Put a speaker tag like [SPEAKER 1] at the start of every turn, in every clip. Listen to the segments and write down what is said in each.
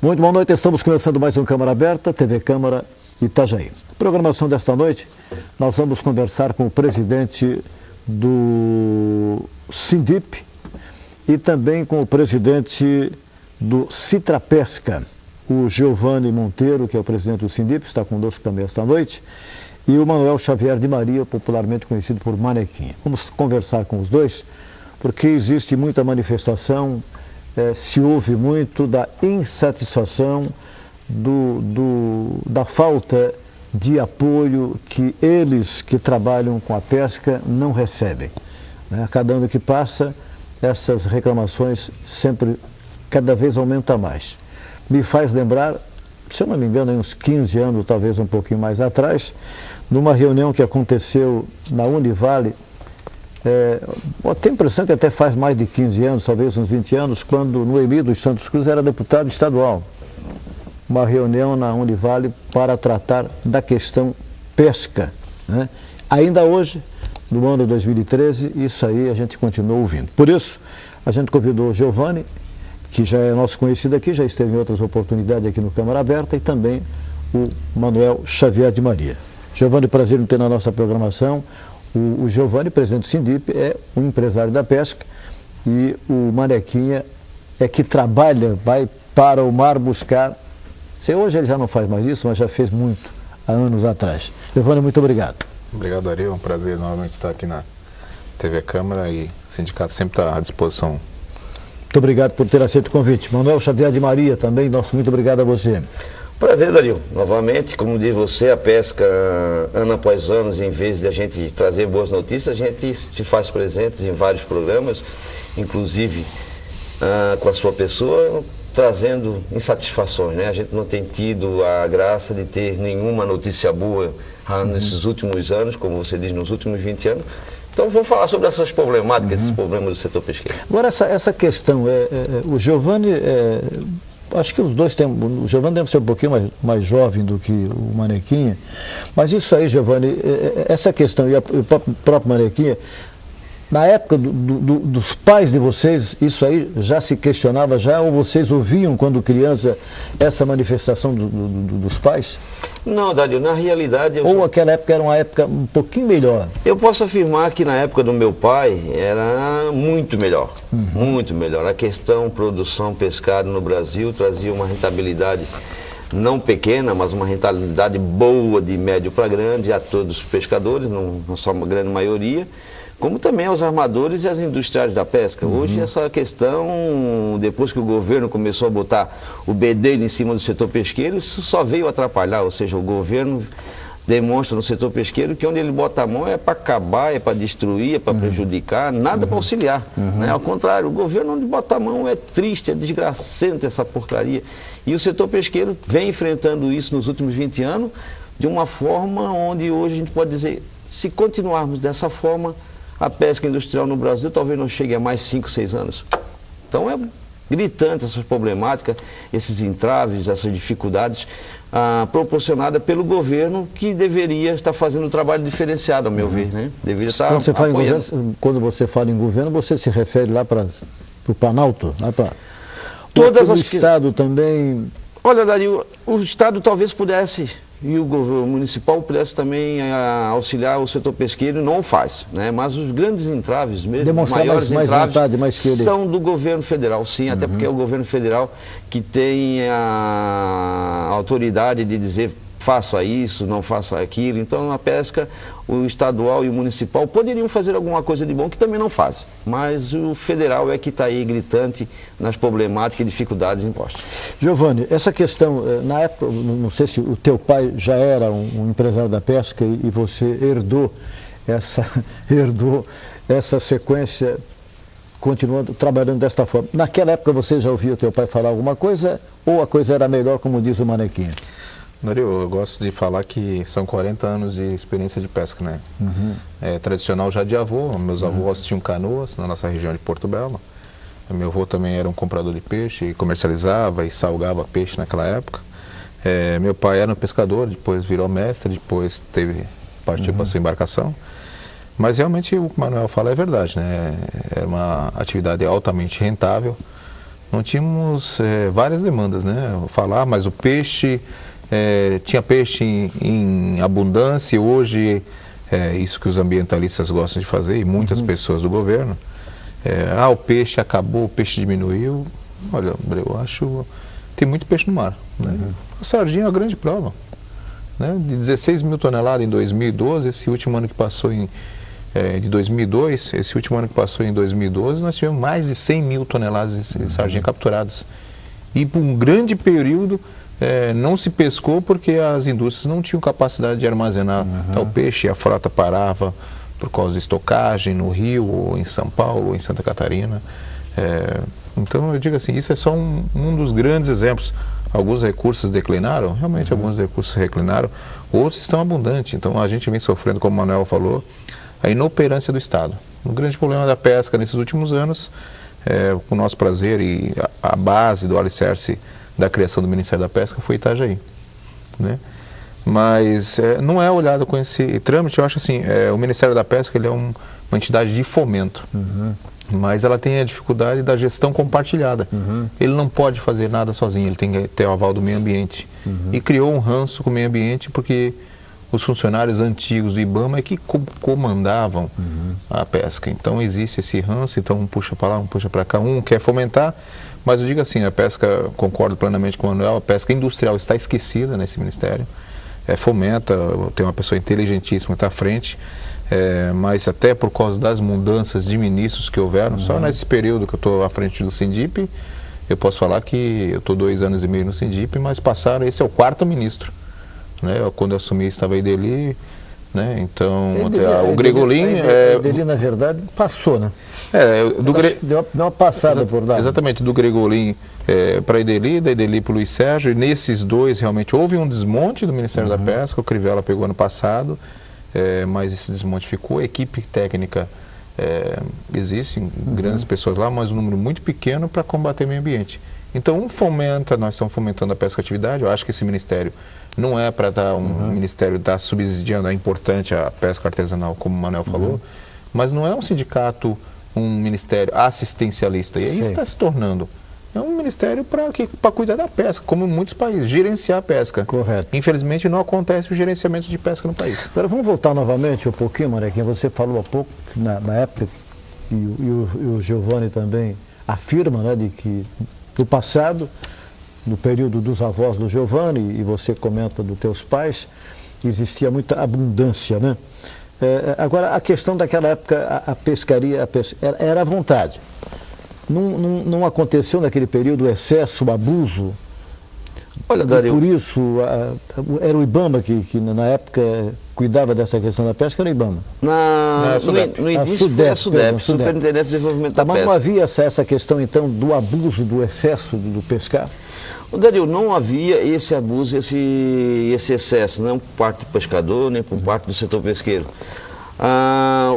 [SPEAKER 1] Muito boa noite, estamos começando mais um Câmara Aberta, TV Câmara Itajaí. Programação desta noite, nós vamos conversar com o presidente do Sindip e também com o presidente do Citrapesca, o Giovanni Monteiro, que é o presidente do Sindip, está conosco também esta noite, e o Manuel Xavier de Maria, popularmente conhecido por Manequinha. Vamos conversar com os dois, porque existe muita manifestação, se ouve muito da insatisfação, da falta de apoio que eles que trabalham com a pesca não recebem. Né? Cada ano que passa, essas reclamações sempre, cada vez aumenta mais. Me faz lembrar, se eu não me engano, uns 15 anos, talvez um pouquinho mais atrás, numa reunião que aconteceu na Univale, tenho a impressão que até faz mais de 15 anos, talvez uns 20 anos, quando Noemi dos Santos Cruz era deputado estadual. Uma reunião na Univale para tratar da questão pesca. Né? Ainda hoje, no ano 2013, isso aí a gente continua ouvindo. Por isso, a gente convidou o Giovanni, que já é nosso conhecido aqui, já esteve em outras oportunidades aqui no Câmara Aberta, e também o Manuel Xavier de Maria. Giovanni, prazer em ter na nossa programação. O Giovanni, presidente do Sindip, é um empresário da pesca, e o Manequinha é que trabalha, vai para o mar buscar. Hoje ele já não faz mais isso, mas já fez muito, há anos atrás. Giovanni, muito obrigado.
[SPEAKER 2] Obrigado, Ari. É um prazer novamente estar aqui na TV Câmara, e o sindicato sempre está à disposição.
[SPEAKER 1] Muito obrigado por ter aceito o convite. Manuel Xavier de Maria também, muito obrigado a você.
[SPEAKER 3] Prazer, Dario. Novamente, como diz você, a pesca, ano após ano, em vez de a gente trazer boas notícias, a gente se faz presentes em vários programas, inclusive com a sua pessoa, trazendo insatisfações, né? A gente não tem tido a graça de ter nenhuma notícia boa nesses últimos anos, como você diz, nos últimos 20 anos. Então vamos falar sobre essas problemáticas, esses problemas do setor pesqueiro.
[SPEAKER 1] Agora, essa questão, o Giovanni, acho que os dois têm, o Giovanni deve ser um pouquinho mais jovem do que o Manequinha, mas isso aí, Giovanni, essa questão, e o próprio Manequinha, na época dos pais de vocês, isso aí já se questionava ou vocês ouviam quando criança essa manifestação dos pais?
[SPEAKER 3] Não, Dario, na realidade...
[SPEAKER 1] Ou aquela época era uma época um pouquinho melhor?
[SPEAKER 3] Eu posso afirmar que na época do meu pai era muito melhor, muito melhor. A questão produção pescado no Brasil trazia uma rentabilidade não pequena, mas uma rentabilidade boa de médio para grande a todos os pescadores, não só uma grande maioria, como também aos armadores e às indústrias da pesca. Hoje essa questão, depois que o governo começou a botar o bedelho em cima do setor pesqueiro, isso só veio atrapalhar, ou seja, o governo demonstra no setor pesqueiro que onde ele bota a mão é para acabar, é para destruir, é para prejudicar, nada para auxiliar. Né? Ao contrário, o governo onde bota a mão é triste, é desgracento essa porcaria. E o setor pesqueiro vem enfrentando isso nos últimos 20 anos de uma forma onde hoje a gente pode dizer, se continuarmos dessa forma, a pesca industrial no Brasil talvez não chegue a mais 5, 6 anos. Então é gritante essas problemáticas, esses entraves, essas dificuldades proporcionadas pelo governo, que deveria estar fazendo um trabalho diferenciado, ao meu ver. Né? Deveria estar
[SPEAKER 1] quando você fala em governo, você se refere lá para o Planalto?
[SPEAKER 3] Todas
[SPEAKER 1] o Estado também...
[SPEAKER 3] Olha, Dario, o Estado talvez pudesse... E o governo municipal pudesse também auxiliar o setor pesqueiro, não o faz, né? Mas os grandes entraves, mesmo os maiores entraves, são do governo federal, sim, até porque é o governo federal que tem a autoridade de dizer faça isso, não faça aquilo. Então a pesca, o estadual e o municipal poderiam fazer alguma coisa de bom que também não fazem, mas o federal é que está aí gritante nas problemáticas e dificuldades impostas.
[SPEAKER 1] Giovanni, essa questão, na época, não sei se o teu pai já era um empresário da pesca e você herdou essa sequência, continuando trabalhando desta forma. Naquela época você já ouvia o teu pai falar alguma coisa, ou a coisa era melhor, como diz o Manequinha?
[SPEAKER 2] Dario, eu gosto de falar que são 40 anos de experiência de pesca, né? É tradicional já de avô, meus avós tinham canoas na nossa região de Porto Belo. Meu avô também era um comprador de peixe, comercializava e salgava peixe naquela época. Meu pai era um pescador, depois virou mestre, depois partiu para a sua embarcação. Mas realmente o que o Manuel fala é verdade, né? É uma atividade altamente rentável, não tínhamos várias demandas, né? Falar, mas o peixe, tinha peixe em abundância, e hoje isso que os ambientalistas gostam de fazer, e muitas pessoas do governo, o peixe acabou, o peixe diminuiu. Olha, André, eu acho tem muito peixe no mar, né? A sardinha é uma grande prova, né? De 16 mil toneladas em 2012, esse último ano que passou de 2002, esse último ano que passou em 2012, nós tivemos mais de 100 mil toneladas de sardinha capturadas. E por um grande período não se pescou porque as indústrias não tinham capacidade de armazenar tal peixe, a frota parava por causa de estocagem no Rio, ou em São Paulo, ou em Santa Catarina. Então eu digo assim, isso é só um dos grandes exemplos. Alguns recursos declinaram, realmente alguns recursos declinaram, outros estão abundantes. Então a gente vem sofrendo, como o Manuel falou, a inoperância do Estado. O grande problema da pesca nesses últimos anos, com o nosso prazer e a base do alicerce da criação do Ministério da Pesca foi Itajaí, né? Mas não é olhado com esse trâmite. Eu acho assim, o Ministério da Pesca ele é uma entidade de fomento, mas ela tem a dificuldade da gestão compartilhada. Ele não pode fazer nada sozinho, ele tem que ter o aval do meio ambiente. E criou um ranço com o meio ambiente porque os funcionários antigos do IBAMA é que comandavam a pesca. Então existe esse ranço, então um puxa para lá, um puxa para cá, um quer fomentar, mas eu digo assim, a pesca, concordo plenamente com o Manuel, a pesca industrial está esquecida nesse ministério. Fomenta, tem uma pessoa inteligentíssima que está à frente, mas até por causa das mudanças de ministros que houveram, só nesse período que eu estou à frente do Sindip, eu posso falar que eu estou 2 anos e meio no Sindip, mas passaram, esse é o 4º ministro. Né? Quando eu assumi estava Ideli, né? Então o Gregolin...
[SPEAKER 1] Ideli, na verdade, passou, né? Deu uma passada por lá.
[SPEAKER 2] Exatamente, do Gregolin para Ideli, da Ideli para o Luiz Sérgio, e nesses dois realmente houve um desmonte do Ministério da Pesca, o Crivella pegou ano passado, mas esse desmonte ficou, a equipe técnica existem grandes pessoas lá, mas um número muito pequeno para combater o meio ambiente. Então nós estamos fomentando a pesca-atividade, eu acho que esse ministério não é para dar um ministério está subsidiando, é importante a pesca artesanal, como o Manuel falou, mas não é um sindicato, um ministério assistencialista, e aí está se tornando. É um ministério para cuidar da pesca, como em muitos países, gerenciar a pesca.
[SPEAKER 1] Correto.
[SPEAKER 2] Infelizmente não acontece o gerenciamento de pesca no país.
[SPEAKER 1] Agora vamos voltar novamente um pouquinho, Manequinha, você falou há pouco, na época, e o Giovanni também afirma, né, de que no passado, no período dos avós do Giovanni, e você comenta dos teus pais, existia muita abundância, né? Agora, a questão daquela época, a pescaria era à vontade. Não aconteceu naquele período o excesso, o abuso?
[SPEAKER 3] Olha, Dario,
[SPEAKER 1] por isso, era o IBAMA que na época cuidava dessa questão da pesca, era o IBAMA?
[SPEAKER 3] No início foi a SUDEP, Superintendência de Desenvolvimento da Pesca.
[SPEAKER 1] Mas não havia essa questão, então, do abuso, do excesso do pescar?
[SPEAKER 3] Dario, não havia esse abuso, esse excesso, não por parte do pescador, nem por parte do setor pesqueiro.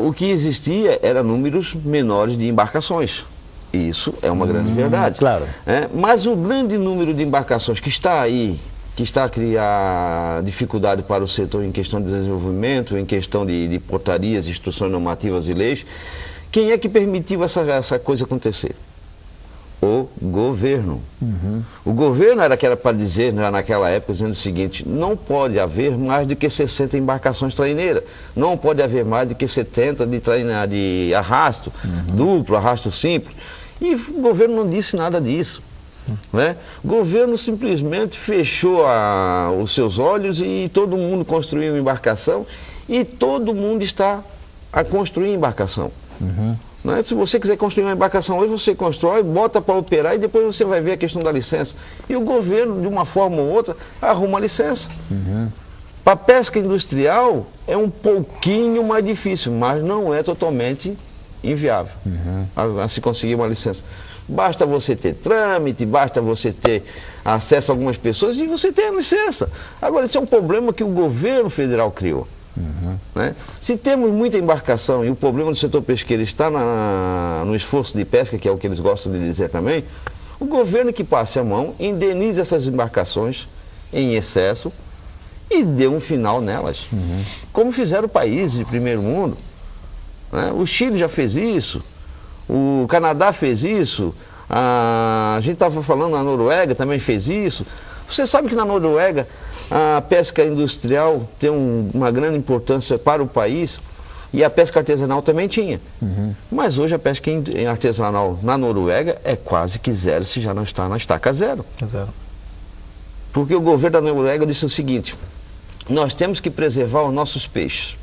[SPEAKER 3] O que existia era números menores de embarcações. Isso é uma grande verdade.
[SPEAKER 1] Claro.
[SPEAKER 3] Mas o grande número de embarcações que está aí, que está a criar dificuldade para o setor em questão de desenvolvimento, em questão de portarias, instruções normativas e leis, quem é que permitiu essa coisa acontecer? O governo. O governo era que era para dizer, naquela época, dizendo o seguinte: não pode haver mais do que 60 embarcações traineiras, não pode haver mais do que 70 de arrasto, duplo, arrasto simples. E o governo não disse nada disso. Né? O governo simplesmente fechou os seus olhos e todo mundo construiu uma embarcação e todo mundo está a construir embarcação. Né? Se você quiser construir uma embarcação hoje, você constrói, bota para operar e depois você vai ver a questão da licença. E o governo, de uma forma ou outra, arruma a licença. Para a pesca industrial é um pouquinho mais difícil, mas não é totalmente inviável a se conseguir uma licença. Basta você ter trâmite, basta você ter acesso a algumas pessoas e você tem a licença. Agora, esse é um problema que o governo federal criou. Né? Se temos muita embarcação e o problema do setor pesqueiro está no esforço de pesca, que é o que eles gostam de dizer também, o governo que passe a mão, indenize essas embarcações em excesso e dê um final nelas. Como fizeram países de primeiro mundo. Né? O Chile já fez isso, o Canadá fez isso, A gente estava falando, na Noruega também fez isso. Você sabe que na Noruega a pesca industrial tem uma grande importância para o país e a pesca artesanal também tinha. Mas hoje a pesca artesanal na Noruega é quase que zero, se já não está na estaca zero.
[SPEAKER 2] É zero.
[SPEAKER 3] Porque o governo da Noruega disse o seguinte: nós temos que preservar os nossos peixes.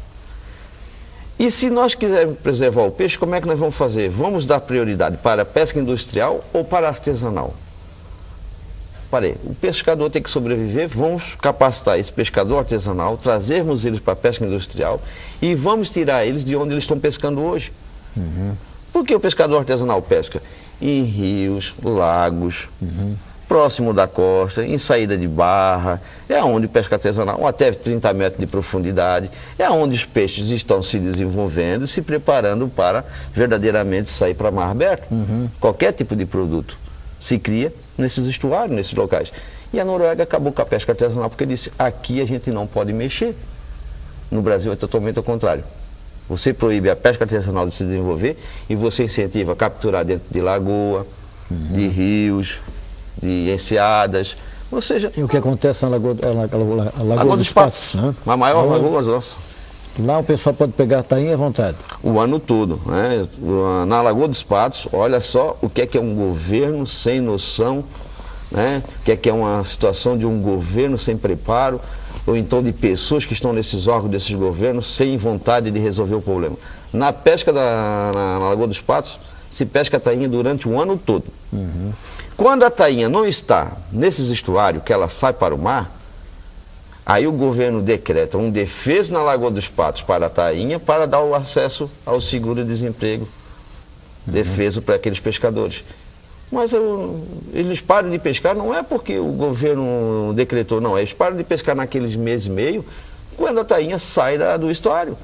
[SPEAKER 3] E se nós quisermos preservar o peixe, como é que nós vamos fazer? Vamos dar prioridade para a pesca industrial ou para a artesanal? Parei, o pescador tem que sobreviver, vamos capacitar esse pescador artesanal, trazermos eles para a pesca industrial e vamos tirar eles de onde eles estão pescando hoje. Por que o pescador artesanal pesca? Em rios, lagos, próximo da costa, em saída de barra, é onde pesca artesanal, até 30 metros de profundidade, é onde os peixes estão se desenvolvendo, se preparando para verdadeiramente sair para mar aberto. Qualquer tipo de produto se cria nesses estuários, nesses locais. E a Noruega acabou com a pesca artesanal porque disse: aqui a gente não pode mexer. No Brasil é totalmente ao contrário. Você proíbe a pesca artesanal de se desenvolver e você incentiva a capturar dentro de lagoa, de rios, de enseadas, ou seja...
[SPEAKER 1] E o que acontece na Lagoa
[SPEAKER 3] dos Patos,
[SPEAKER 1] né?
[SPEAKER 3] A maior lagoa nossa.
[SPEAKER 1] Lá o pessoal pode pegar tainha à vontade.
[SPEAKER 3] O ano todo, né? Na Lagoa dos Patos, olha só o que é um governo sem noção, né? O que é uma situação de um governo sem preparo, ou então de pessoas que estão nesses órgãos desses governos sem vontade de resolver o problema. Na pesca na Lagoa dos Patos, se pesca a tainha durante o ano todo. Quando a tainha não está nesses estuários, que ela sai para o mar, aí o governo decreta um defeso na Lagoa dos Patos para a tainha para dar o acesso ao seguro-desemprego, defeso para aqueles pescadores. Mas eles param de pescar não é porque o governo decretou, não, eles param de pescar naqueles meses e meio quando a tainha sai do estuário.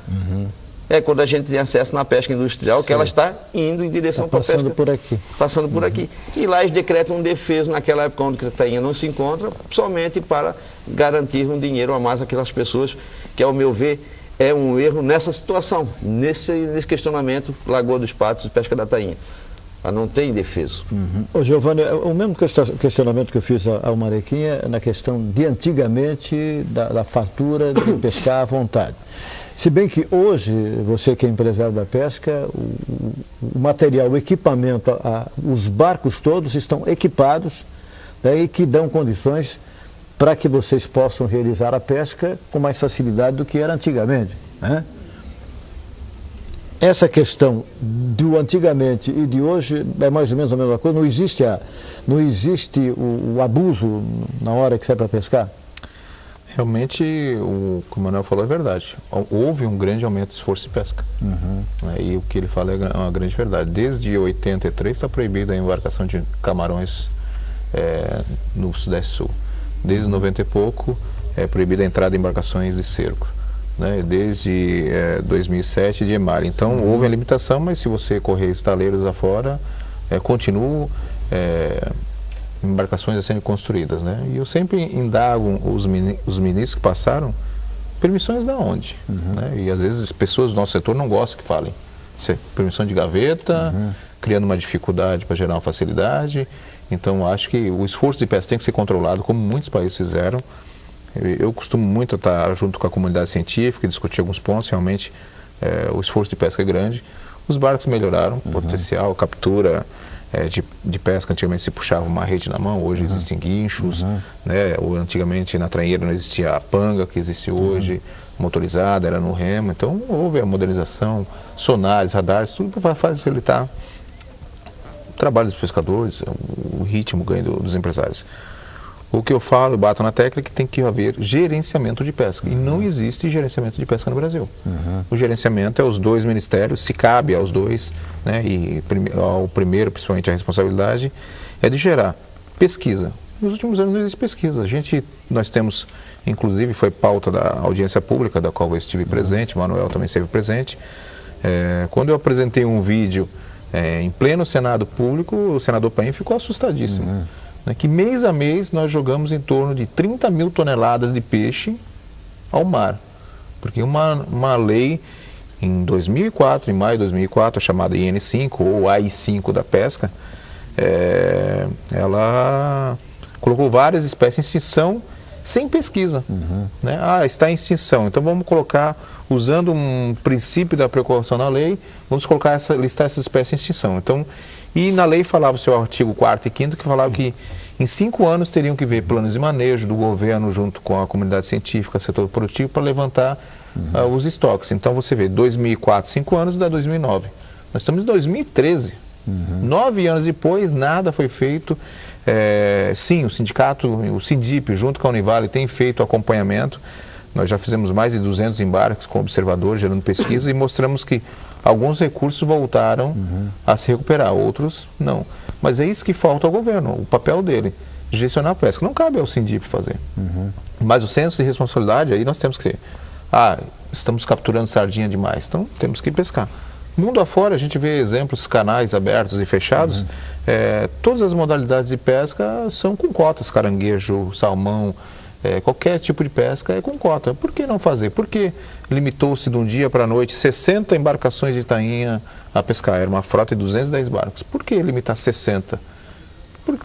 [SPEAKER 3] É quando a gente tem acesso na pesca industrial, que ela está indo em direção para a pesca.
[SPEAKER 1] Passando por aqui.
[SPEAKER 3] Passando por aqui. E lá eles decretam um defeso naquela época onde a tainha não se encontra, somente para garantir um dinheiro a mais àquelas pessoas, que, ao meu ver, é um erro nessa situação, nesse questionamento Lagoa dos Patos e pesca da tainha. Ela não tem defeso.
[SPEAKER 1] Ô, Giovanni, o mesmo questionamento que eu fiz ao Mariquinha na questão de antigamente da fartura de pescar à vontade. Se bem que hoje, você que é empresário da pesca, o material, o equipamento, os barcos todos estão equipados, né, e que dão condições para que vocês possam realizar a pesca com mais facilidade do que era antigamente, né? Essa questão do antigamente e de hoje é mais ou menos a mesma coisa? Não existe o abuso na hora que sai para pescar?
[SPEAKER 2] Realmente, o que o Manuel falou é verdade. Houve um grande aumento de esforço de pesca. E o que ele fala é uma grande verdade. Desde 83 está proibida a embarcação de camarões no Sudeste Sul. Desde 90 e pouco é proibida a entrada de embarcações de cerco, né? Desde 2007 de emalhe. Então houve a limitação, mas se você correr estaleiros afora, continuam embarcações a serem construídas, né? E eu sempre indago os ministros que passaram, permissões da onde? Né? E às vezes as pessoas do nosso setor não gostam que falem. Permissão de gaveta, criando uma dificuldade para gerar uma facilidade. Então acho que o esforço de pesca tem que ser controlado, como muitos países fizeram. Eu costumo muito estar junto com a comunidade científica e discutir alguns pontos. Realmente o esforço de pesca é grande. Os barcos melhoraram, potencial, captura de pesca. Antigamente se puxava uma rede na mão, hoje existem guinchos, né? Antigamente na tranheira não existia a panga que existe hoje, motorizada, era no remo. Então houve a modernização, sonares, radares, tudo para facilitar o trabalho dos pescadores, o ritmo ganho dos empresários. O que eu falo e bato na tecla é que tem que haver gerenciamento de pesca. E não existe gerenciamento de pesca no Brasil. O gerenciamento é os dois ministérios, se cabe aos dois, né, e ao primeiro, principalmente, a responsabilidade é de gerar pesquisa. Nos últimos anos não existe pesquisa. Nós temos, inclusive, foi pauta da audiência pública, da qual eu estive presente, o Manuel também esteve presente. Quando eu apresentei um vídeo em pleno Senado Público, o senador Paim ficou assustadíssimo. Que mês a mês nós jogamos em torno de 30 mil toneladas de peixe ao mar. Porque uma lei em 2004, em maio de 2004, a chamada IN5 ou AI5 da pesca, ela colocou várias espécies em extinção sem pesquisa. Né? Está em extinção, então vamos colocar, usando um princípio da precaução na lei, vamos colocar listar essas espécies em extinção. Então, e na lei falava o seu artigo 4º e 5º, que falava que em 5 anos teriam que ver planos de manejo do governo junto com a comunidade científica, setor produtivo, para levantar os estoques. Então você vê, 2004, 5 anos, dá 2009. Nós estamos em 2013. 9 anos depois, nada foi feito. Sim, o sindicato, o Sindip, junto com a Univale, tem feito acompanhamento. Nós já fizemos mais de 200 embarques com observadores, gerando pesquisa, e mostramos que alguns recursos voltaram a se recuperar, outros não. Mas é isso que falta ao governo, o papel dele, gestionar a pesca. Não cabe ao Sindip fazer. Mas o senso de responsabilidade, aí nós temos que ser, estamos capturando sardinha demais, então temos que pescar. Mundo afora, a gente vê exemplos, canais abertos e fechados, todas as modalidades de pesca são com cotas, caranguejo, salmão, qualquer tipo de pesca é com cota. Por que não fazer? Por que limitou-se de um dia para a noite 60 embarcações de tainha a pescar? Era uma frota de 210 barcos. Por que limitar 60?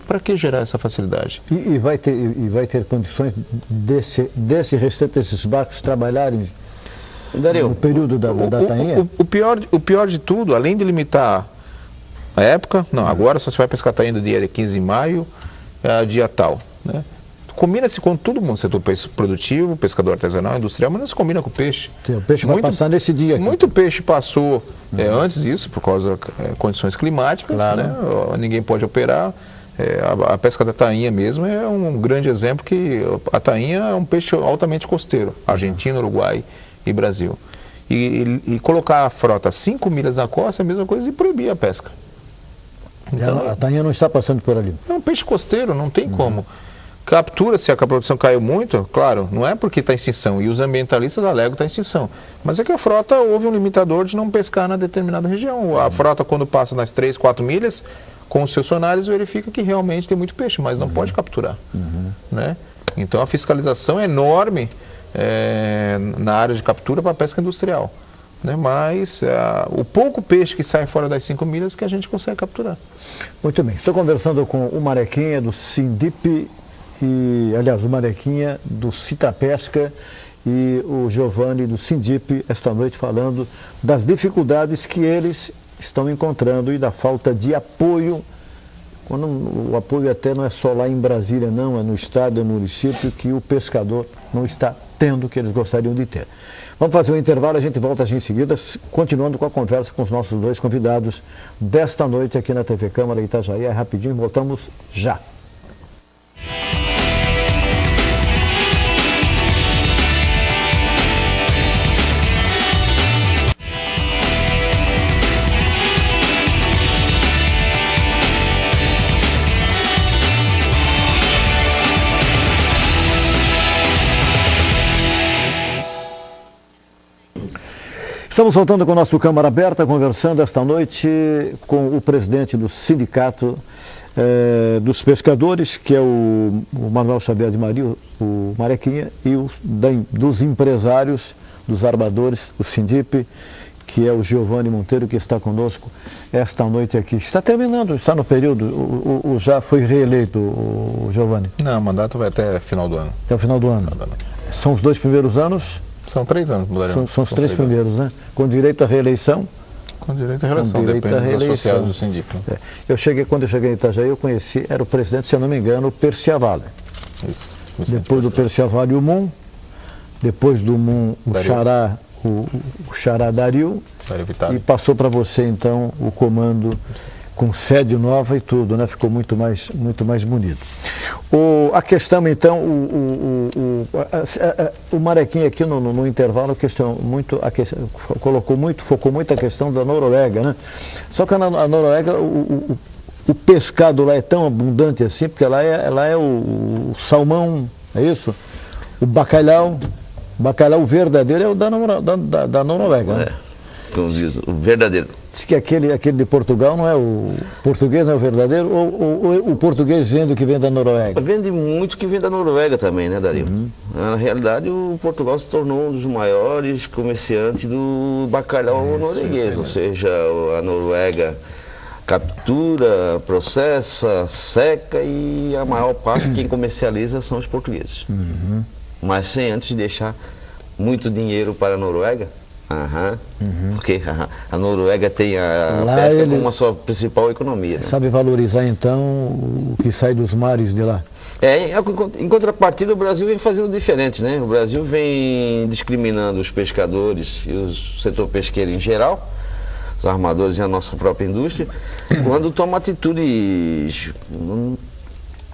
[SPEAKER 2] Para que gerar essa facilidade?
[SPEAKER 1] E vai ter condições desse restante desses barcos trabalharem no período da tainha?
[SPEAKER 2] O pior de tudo, além de limitar a época, não, agora só se vai pescar tainha do dia 15 de maio, dia tal, né? Combina-se com todo mundo, setor produtivo, pescador artesanal, industrial, mas não se combina com o peixe.
[SPEAKER 1] Sim, o peixe vai passar nesse dia aqui.
[SPEAKER 2] Muito peixe passou antes disso, por causa de condições climáticas, claro, né? Ninguém pode operar. A pesca da tainha mesmo é um grande exemplo, que a tainha é um peixe altamente costeiro, Argentina, Uruguai e Brasil. E colocar a frota 5 milhas na costa é a mesma coisa de proibir a pesca.
[SPEAKER 1] Então, a tainha não está passando por ali.
[SPEAKER 2] É um peixe costeiro, não tem como. Captura-se, a produção caiu muito, claro, não é porque está em extinção, e os ambientalistas alegam que está em extinção, mas é que a frota, houve um limitador de não pescar na determinada região. A frota, quando passa nas 3, 4 milhas, com os seus sonares, verifica que realmente tem muito peixe, mas não pode capturar. Né? Então a fiscalização é enorme na área de captura para a pesca industrial. Né? Mas o pouco peixe que sai fora das 5 milhas que a gente consegue capturar.
[SPEAKER 1] Muito bem, estou conversando com o Marequinha do Sindip, aliás, o Marequinha do Citapesca e o Giovanni do Sindip, esta noite, falando das dificuldades que eles estão encontrando e da falta de apoio. Quando o apoio até não é só lá em Brasília, não, é no estado, é no município, que o pescador não está tendo o que eles gostariam de ter. Vamos fazer um intervalo, a gente volta em seguida, continuando com a conversa com os nossos 2 convidados desta noite aqui na TV Câmara Itajaí. Rapidinho, voltamos já. Estamos voltando com o nosso Câmara Aberta, conversando esta noite com o presidente do Sindicato dos Pescadores, que é o Manuel Xavier de Maria, o Marequinha, e dos empresários, dos armadores, o Sindip, que é o Giovanni Monteiro, que está conosco esta noite aqui. Está terminando, está no período, já foi reeleito o Giovanni?
[SPEAKER 2] Não, o mandato vai até final do ano.
[SPEAKER 1] Até o final do ano. São os 2 primeiros anos?
[SPEAKER 2] São 3 anos, mudarão.
[SPEAKER 1] São os 3 primeiros, né? Com direito à reeleição?
[SPEAKER 2] Com direito à reeleição, depende dos associados do Sindip.
[SPEAKER 1] Quando eu cheguei em Itajaí, eu conheci, era o presidente, se eu não me engano, o Perciavalle.
[SPEAKER 2] Isso.
[SPEAKER 1] Depois do Perciavalle, o Mum. Depois do Mum, o Xará Dario. E passou para você, então, o comando com sede nova e tudo, né? Ficou muito mais bonito. A questão, então, o Marequinha aqui no intervalo focou muito a questão da Noruega, né? Só que na Noruega o pescado lá é tão abundante assim, porque lá é o salmão, é isso? O bacalhau verdadeiro é o da Noruega, né?
[SPEAKER 3] Como diz, o verdadeiro.
[SPEAKER 1] Diz que aquele de Portugal não é o português, não é o verdadeiro, ou o português vende o que vem da Noruega?
[SPEAKER 3] Vende muito que vem da Noruega também, né, Dario? Na realidade, o Portugal se tornou um dos maiores comerciantes do bacalhau norueguês, ou seja, a Noruega captura, processa, seca e a maior parte quem comercializa são os portugueses. Mas sem antes deixar muito dinheiro para a Noruega. Porque a Noruega tem a pesca como a sua principal economia. Né?
[SPEAKER 1] Sabe valorizar então o que sai dos mares de lá?
[SPEAKER 3] Em contrapartida, o Brasil vem fazendo diferente, né? O Brasil vem discriminando os pescadores e o setor pesqueiro em geral, os armadores e a nossa própria indústria, quando toma atitudes...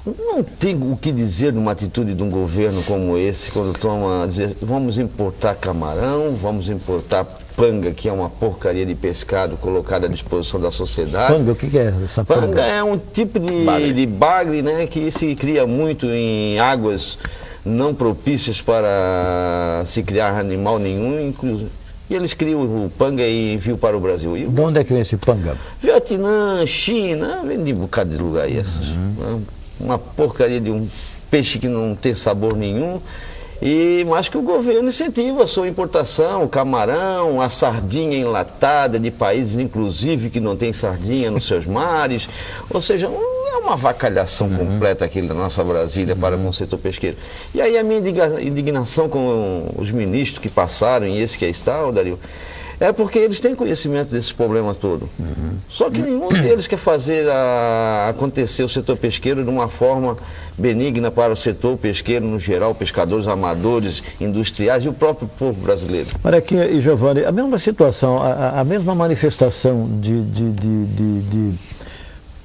[SPEAKER 3] Não tem o que dizer numa atitude de um governo como esse, quando toma dizer, vamos importar camarão, vamos importar panga, que é uma porcaria de pescado colocada à disposição da sociedade.
[SPEAKER 1] Panga, o que é essa panga?
[SPEAKER 3] Panga é um tipo de bagre, né, que se cria muito em águas não propícias para se criar animal nenhum, inclusive. E eles criam o panga e enviam para o Brasil.
[SPEAKER 1] De onde é que vem esse panga?
[SPEAKER 3] Vietnã, China, vem de um bocado de lugar aí essas. Uma porcaria de um peixe que não tem sabor nenhum, mas que o governo incentiva a sua importação, o camarão, a sardinha enlatada de países, inclusive, que não tem sardinha nos seus mares. Ou seja, é uma avacalhação completa aqui da nossa Brasília para com o setor pesqueiro. E aí a minha indignação com os ministros que passaram, e esse que aí está, Dario, é porque eles têm conhecimento desses problemas todos. Só que nenhum deles quer fazer acontecer o setor pesqueiro de uma forma benigna para o setor pesqueiro no geral, pescadores, amadores, industriais e o próprio povo brasileiro.
[SPEAKER 1] Mariaquinha e Giovanni, a mesma situação, a mesma manifestação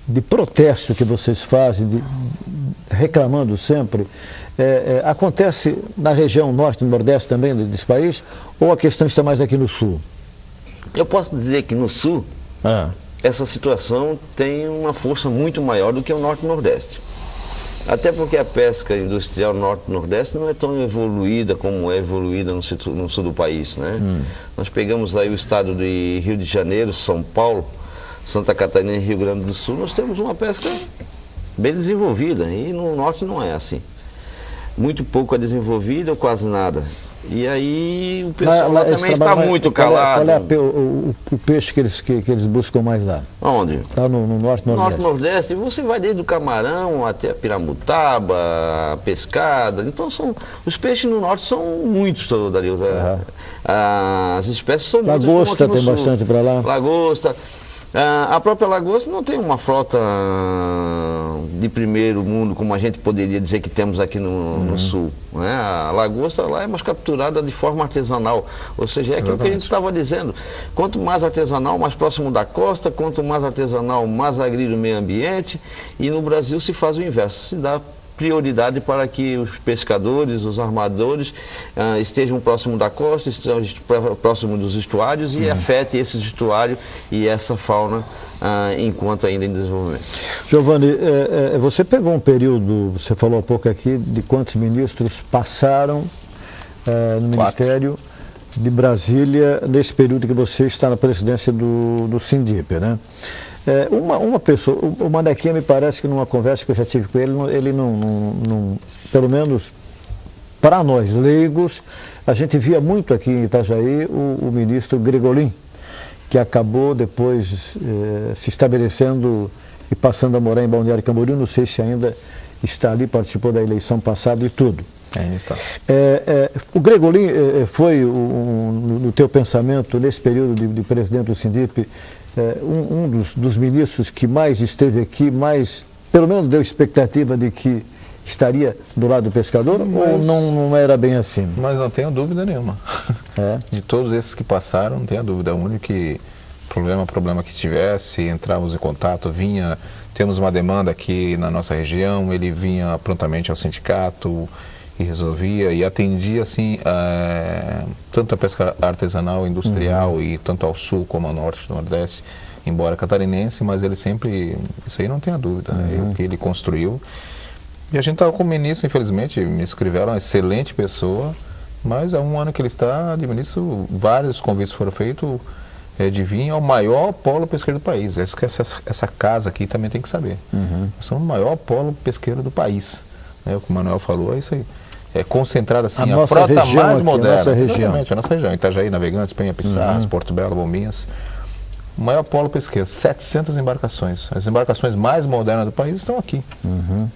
[SPEAKER 1] de protesto que vocês fazem, reclamando sempre, acontece na região norte e nordeste também desse país, ou a questão está mais aqui no sul?
[SPEAKER 3] Eu posso dizer que no sul, essa situação tem uma força muito maior do que o norte e nordeste. Até porque a pesca industrial norte e nordeste não é tão evoluída como é evoluída no sul do país, né? Nós pegamos aí o estado de Rio de Janeiro, São Paulo, Santa Catarina e Rio Grande do Sul, nós temos uma pesca bem desenvolvida, e no norte não é assim. Muito pouco é desenvolvida ou quase nada. E aí o pessoal lá também está muito calado.
[SPEAKER 1] Qual é o peixe que eles buscam mais lá?
[SPEAKER 3] Onde?
[SPEAKER 1] Lá no norte e nordeste.
[SPEAKER 3] No norte e nordeste, você vai desde o camarão até a piramutaba, a pescada. Então os peixes no norte são muitos, Dario. As espécies são muitas.
[SPEAKER 1] Lagosta tem bastante para lá?
[SPEAKER 3] Lagosta. A própria lagosta não tem uma frota de primeiro mundo, como a gente poderia dizer que temos aqui no sul. Né? A lagosta lá é mais capturada de forma artesanal, ou seja, é aquilo que a gente estava dizendo. Quanto mais artesanal, mais próximo da costa, quanto mais artesanal, mais agride o meio ambiente, e no Brasil se faz o inverso, se dá prioridade para que os pescadores, os armadores estejam próximo da costa, estejam próximo dos estuários e afete esse estuário e essa fauna enquanto ainda em desenvolvimento.
[SPEAKER 1] Giovanni, você pegou um período, você falou há pouco aqui, de quantos ministros passaram no Ministério de Brasília nesse período que você está na presidência do Sindip, né? Uma pessoa, o Mariaquinha me parece que numa conversa que eu já tive com ele não pelo menos para nós leigos, a gente via muito aqui em Itajaí o ministro Gregolin, que acabou depois se estabelecendo e passando a morar em Balneário Camboriú, não sei se ainda está ali, participou da eleição passada e tudo.
[SPEAKER 2] Ainda está.
[SPEAKER 1] O Gregolin foi, no teu pensamento, nesse período de presidente do Sindip, um dos ministros que mais esteve aqui, mais, pelo menos deu expectativa de que estaria do lado do pescador, ou não era bem assim?
[SPEAKER 2] Mas não tenho dúvida nenhuma. De todos esses que passaram, não tenho dúvida. O único problema que tivesse, entrávamos em contato, temos uma demanda aqui na nossa região, ele vinha prontamente ao sindicato e resolvia e atendia assim tanto a pesca artesanal, industrial e tanto ao sul como ao norte do Nordeste, embora catarinense, mas ele sempre, isso aí não tem a dúvida, o que ele construiu. E a gente estava com o ministro, infelizmente, me escreveram, uma excelente pessoa, mas há um ano que ele está de ministro, vários convites foram feitos de vir ao maior polo pesqueiro do país. Essa casa aqui também tem que saber. Nós somos o maior polo pesqueiro do país. O que o Manuel falou é isso aí. É concentrada assim, a frota mais moderna.
[SPEAKER 1] A nossa região.
[SPEAKER 2] A nossa região. Itajaí, Navegantes, Penha, Pissarras, Porto Belo, Bombinhas. o maior polo pesqueiro, 700 embarcações. As embarcações mais modernas do país estão aqui.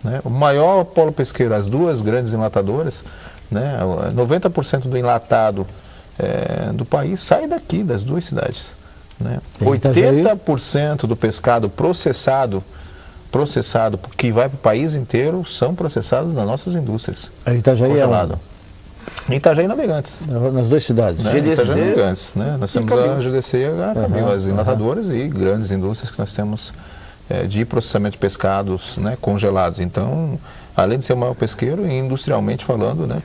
[SPEAKER 2] Né? O maior polo pesqueiro, as duas grandes enlatadoras, né? 90% do enlatado do país sai daqui, das duas cidades. Né? 80% do pescado processado que vai para o país inteiro são processados nas nossas indústrias.
[SPEAKER 1] A Itajaí
[SPEAKER 2] congelado. Em Itajaí e Navegantes.
[SPEAKER 1] Nas duas cidades.
[SPEAKER 2] Né? Itajaí e Navegantes. Né? Nós temos a GDC, as enlatadoras e grandes indústrias que nós temos de processamento de pescados, né, congelados. Então, além de ser o maior pesqueiro, industrialmente falando, né?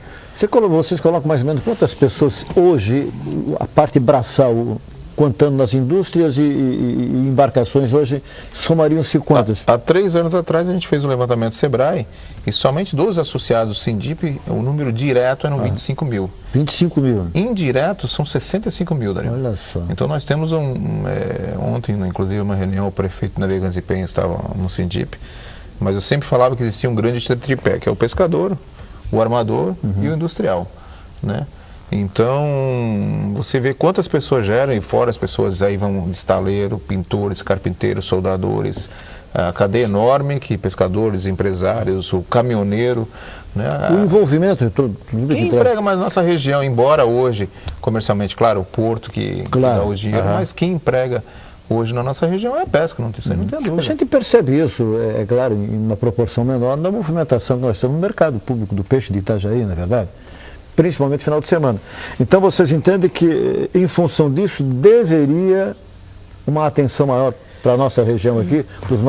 [SPEAKER 1] Vocês colocam mais ou menos quantas pessoas hoje, a parte braçal, contando nas indústrias e embarcações hoje, somariam-se quantas?
[SPEAKER 2] Há 3 anos atrás a gente fez um levantamento do Sebrae e somente dos associados Sindip, o número direto eram 25 mil.
[SPEAKER 1] 25 mil.
[SPEAKER 2] Indiretos são 65 mil, Daniel.
[SPEAKER 1] Olha só.
[SPEAKER 2] Então nós temos ontem, inclusive, uma reunião, o prefeito de Navegantes e Penha estava no Sindip, mas eu sempre falava que existia um grande tripé, que é o pescador, o armador e o industrial, né? Então, você vê quantas pessoas geram, e fora as pessoas aí vão de estaleiro, pintores, carpinteiros, soldadores, a cadeia enorme, que pescadores, empresários, o caminhoneiro. Né?
[SPEAKER 1] O envolvimento, tudo
[SPEAKER 2] quem emprega mais na nossa região, embora hoje, comercialmente, claro, o porto que dá o dinheiro, mas quem emprega hoje na nossa região é a pesca, não tem dúvida.
[SPEAKER 1] A gente percebe isso, é claro, em uma proporção menor, na movimentação que nós temos no mercado público do peixe de Itajaí, na verdade. Principalmente final de semana. Então vocês entendem que, em função disso, deveria uma atenção maior para a nossa região aqui, dos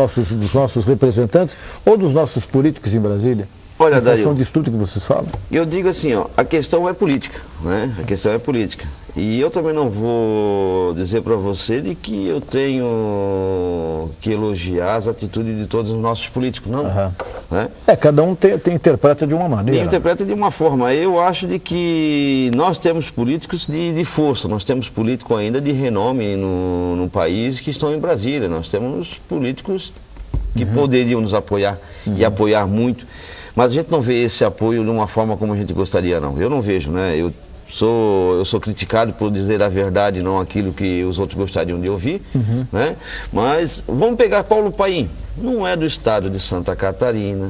[SPEAKER 1] nossos representantes ou dos nossos políticos em Brasília?
[SPEAKER 3] Olha,
[SPEAKER 1] em função disso tudo que vocês falam?
[SPEAKER 3] Eu digo assim, ó, a questão é política, né? A questão é política. E eu também não vou dizer para você de que eu tenho que elogiar as atitudes de todos os nossos políticos, não. Né?
[SPEAKER 1] Cada um interpreta de uma maneira.
[SPEAKER 3] Interpreta de uma forma. Eu acho de que nós temos políticos de força, nós temos políticos ainda de renome no país que estão em Brasília. Nós temos políticos que poderiam nos apoiar e apoiar muito. Mas a gente não vê esse apoio de uma forma como a gente gostaria, não. Eu não vejo, né? Eu sou criticado por dizer a verdade, não aquilo que os outros gostariam de ouvir, né? Mas vamos pegar Paulo Paim. Não é do estado de Santa Catarina,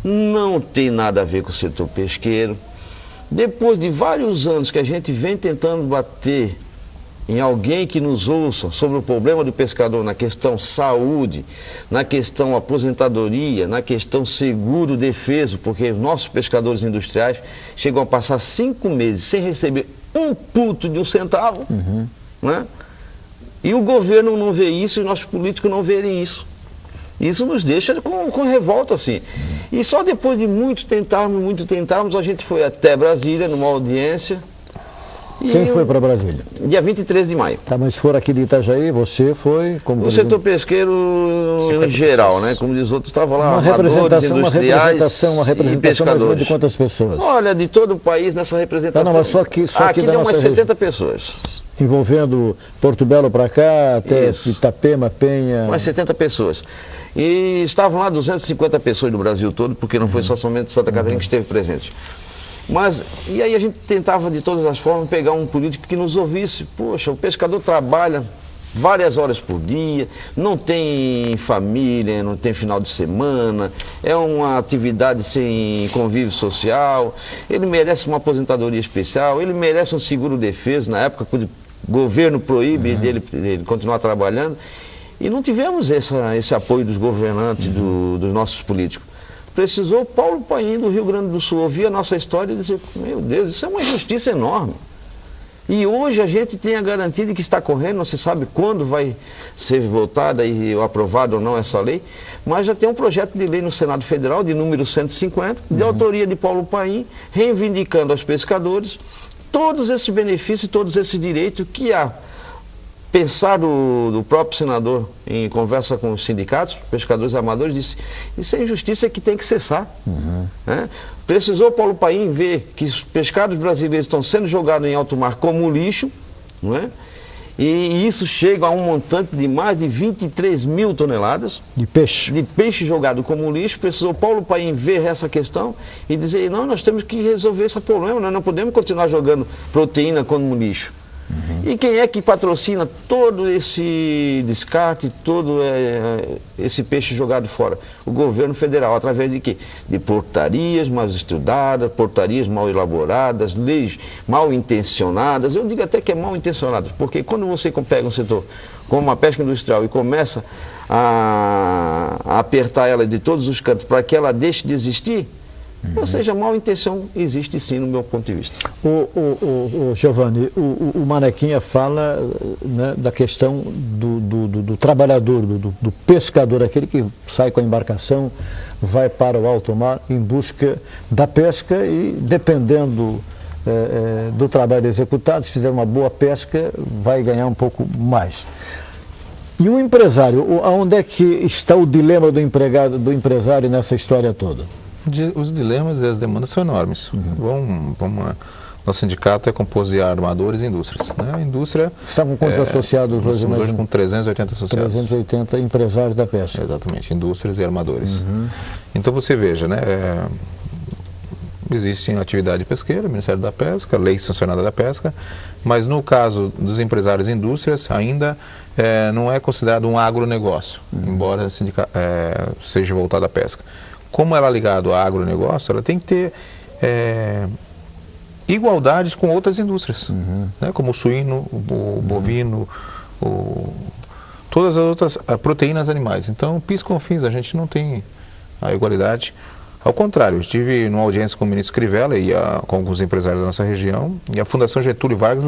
[SPEAKER 3] não tem nada a ver com o setor pesqueiro. Depois de vários anos que a gente vem tentando bater em alguém que nos ouça sobre o problema do pescador na questão saúde, na questão aposentadoria, na questão seguro defeso, porque os nossos pescadores industriais chegam a passar 5 meses sem receber um puto de um centavo, né? E o governo não vê isso e os nossos políticos não verem isso. Isso nos deixa com revolta, assim. E só depois de muito tentarmos, a gente foi até Brasília, numa audiência.
[SPEAKER 1] Quem foi para Brasília?
[SPEAKER 3] Dia 23 de maio.
[SPEAKER 1] Tá, mas for aqui de Itajaí, você foi como...
[SPEAKER 3] O setor pesqueiro em geral, né? Como diz outros, estava lá,
[SPEAKER 1] uma representação mais ou menos de quantas pessoas?
[SPEAKER 3] Olha, de todo o país nessa representação.
[SPEAKER 1] Não, mas só aqui
[SPEAKER 3] deu umas 70 pessoas.
[SPEAKER 1] Envolvendo Porto Belo para cá, até Itapema, Penha...
[SPEAKER 3] Umas 70 pessoas. E estavam lá 250 pessoas do Brasil todo, porque não foi somente Santa Catarina que esteve presente. Mas, e aí a gente tentava de todas as formas pegar um político que nos ouvisse. Poxa, o pescador trabalha várias horas por dia, não tem família, não tem final de semana, é uma atividade sem convívio social, ele merece uma aposentadoria especial, ele merece um seguro defeso, na época que o governo proíbe dele continuar trabalhando, e não tivemos esse apoio dos governantes, dos nossos políticos. Precisou Paulo Paim do Rio Grande do Sul ouvir a nossa história e dizer, meu Deus, isso é uma injustiça enorme. E hoje a gente tem a garantia de que está correndo, não se sabe quando vai ser votada e aprovada ou não essa lei, mas já tem um projeto de lei no Senado Federal, de número 150, de autoria de Paulo Paim, reivindicando aos pescadores todos esses benefícios e todos esses direitos que há. Pensar do próprio senador em conversa com os sindicatos, pescadores amadores, disse, isso é injustiça que tem que cessar. Né? Precisou Paulo Paim ver que os pescados brasileiros estão sendo jogados em alto mar como lixo, não é? E isso chega a um montante de mais de 23 mil toneladas
[SPEAKER 1] de peixe
[SPEAKER 3] jogado como lixo. Precisou Paulo Paim ver essa questão e dizer, não, nós temos que resolver esse problema, nós não podemos continuar jogando proteína como lixo. E quem é que patrocina todo esse descarte, todo esse peixe jogado fora? O governo federal, através de quê? De portarias mal estudadas, portarias mal elaboradas, leis mal intencionadas. Eu digo até que é mal intencionadas, porque quando você pega um setor como a pesca industrial e começa a apertar ela de todos os cantos para que ela deixe de existir, ou seja, mal intenção existe sim no meu ponto de vista.
[SPEAKER 1] Giovanni, o Manequinha fala, né, da questão do trabalhador, do pescador, aquele que sai com a embarcação, vai para o alto mar em busca da pesca e, dependendo do trabalho executado, se fizer uma boa pesca, vai ganhar um pouco mais. E o empresário, onde é que está o dilema do empresário nessa história toda?
[SPEAKER 2] Os dilemas e as demandas são enormes. Nosso sindicato é composto de armadores e indústrias. Né? A indústria...
[SPEAKER 1] Está com quantos associados hoje?
[SPEAKER 2] Estamos hoje com 380 associados.
[SPEAKER 1] 380 empresários da pesca.
[SPEAKER 2] Exatamente, indústrias e armadores. Então você veja, né? Existe atividade pesqueira, Ministério da Pesca, lei sancionada da pesca, mas no caso dos empresários e indústrias ainda não é considerado um agronegócio, embora seja voltado à pesca. Como ela é ligada ao agronegócio, ela tem que ter igualdades com outras indústrias, né, como o suíno, o bovino, todas as outras proteínas animais. Então, PIS/COFINS, a gente não tem a igualdade. Ao contrário, eu estive numa audiência com o ministro Crivella e com alguns empresários da nossa região, e a Fundação Getúlio Vargas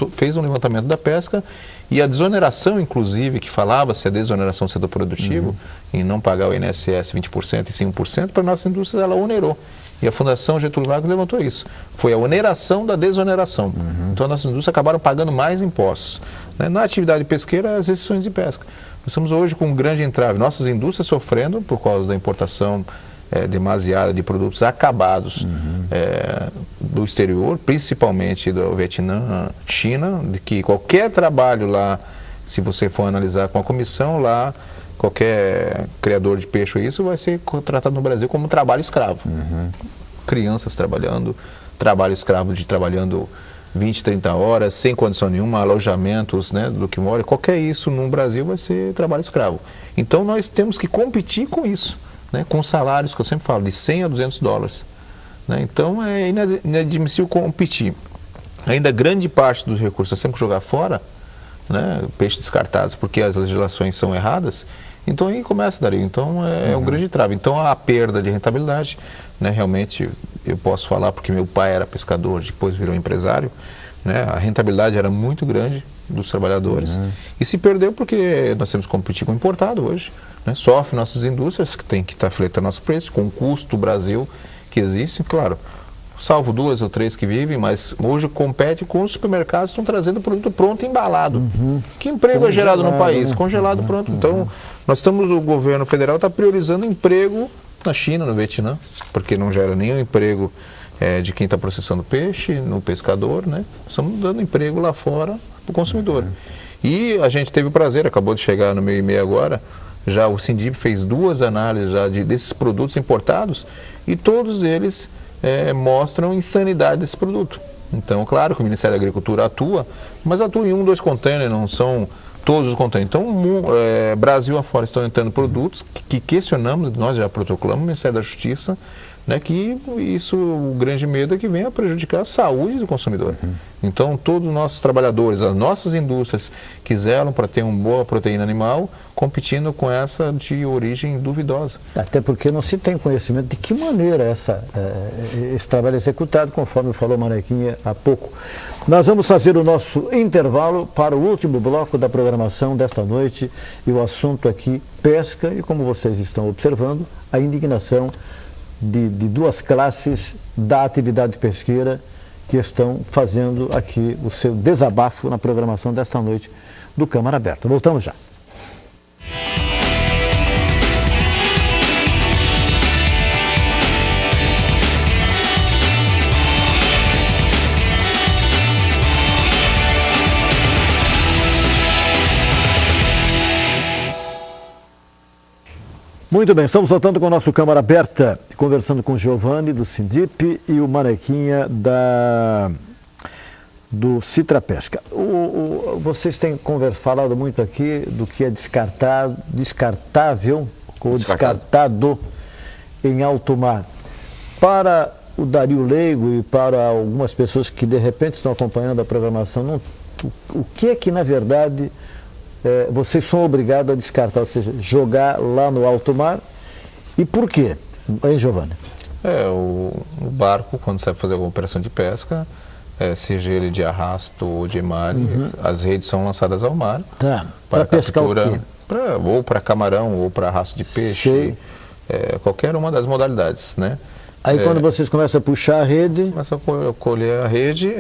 [SPEAKER 2] fez um levantamento da pesca, e a desoneração, inclusive, que falava-se a desoneração do setor produtivo, em não pagar o INSS 20% e 5%, para a nossa indústria ela onerou. E a Fundação Getúlio Vargas levantou isso. Foi a oneração da desoneração. Então, as nossas indústrias acabaram pagando mais impostos. Né? Na atividade pesqueira, as restrições de pesca. Nós estamos hoje com um grande entrave. Nossas indústrias sofrendo por causa da importação demasiada de produtos acabados do exterior, principalmente do Vietnã, China, de que qualquer trabalho lá, se você for analisar com a comissão lá, qualquer criador de peixe, isso vai ser tratado no Brasil como trabalho escravo. Crianças trabalhando, trabalho escravo trabalhando 20, 30 horas, sem condição nenhuma, alojamentos, né, do que mora, qualquer isso no Brasil vai ser trabalho escravo. Então nós temos que competir com isso. Né, com salários que eu sempre falo, de 100 a 200 dólares. Né, então é inadmissível competir. Ainda grande parte dos recursos nós temos que jogar fora, né, peixes descartados, porque as legislações são erradas. Então aí começa, Dario. Então é um grande trave. Então a perda de rentabilidade, né, realmente eu posso falar porque meu pai era pescador, depois virou empresário, né, a rentabilidade era muito grande dos trabalhadores e se perdeu porque nós temos que competir com o importado hoje, né? Sofre nossas indústrias que tem que estar fletando nosso preço com o custo Brasil que existe, claro, salvo 2 ou 3 que vivem, mas hoje compete com os supermercados que estão trazendo produto pronto embalado. Que emprego é gerado no país? Congelado pronto. Então nós estamos, o governo federal está priorizando emprego na China, no Vietnã, porque não gera nenhum emprego de quem está processando peixe, no pescador, né? Estamos dando emprego lá fora para o consumidor. E a gente teve o prazer, acabou de chegar no meu e-mail agora, já o Sindip fez 2 análises já desses produtos importados e todos eles mostram insanidade desse produto. Então, claro que o Ministério da Agricultura atua, mas atua em 1, 2 containers, não são todos os containers. Então, Brasil afora estão entrando produtos que questionamos, nós já protocolamos no Ministério da Justiça, né, que isso, o grande medo é que venha prejudicar a saúde do consumidor. Então, todos os nossos trabalhadores, as nossas indústrias quiseram para ter uma boa proteína animal, competindo com essa de origem duvidosa.
[SPEAKER 1] Até porque não se tem conhecimento de que maneira esse trabalho é executado, conforme falou Manequinha há pouco. Nós vamos fazer o nosso intervalo para o último bloco da programação desta noite, e o assunto aqui, pesca, e como vocês estão observando, a indignação de 2 classes da atividade pesqueira que estão fazendo aqui o seu desabafo na programação desta noite do Câmara Aberta. Voltamos já. Muito bem, estamos voltando com o nosso Câmara Aberta, conversando com o Giovanni do Sindip e o Manequinha do Citrapesca. Vocês têm falado muito aqui do que é descartável ou descartado em alto mar. Para o Dario Leigo e para algumas pessoas que de repente estão acompanhando a programação, o que é que na verdade vocês são obrigados a descartar, ou seja, jogar lá no alto mar, e por quê? Hein, Giovanni?
[SPEAKER 2] O barco, quando você vai fazer alguma operação de pesca, seja ele de arrasto ou de emalhe, as redes são lançadas ao mar.
[SPEAKER 1] Tá. Para pescar
[SPEAKER 2] captura,
[SPEAKER 1] o quê?
[SPEAKER 2] Ou para camarão, ou para arrasto de peixe, qualquer uma das modalidades, né?
[SPEAKER 1] Aí quando vocês começam a puxar a rede...
[SPEAKER 2] Começam a colher a rede...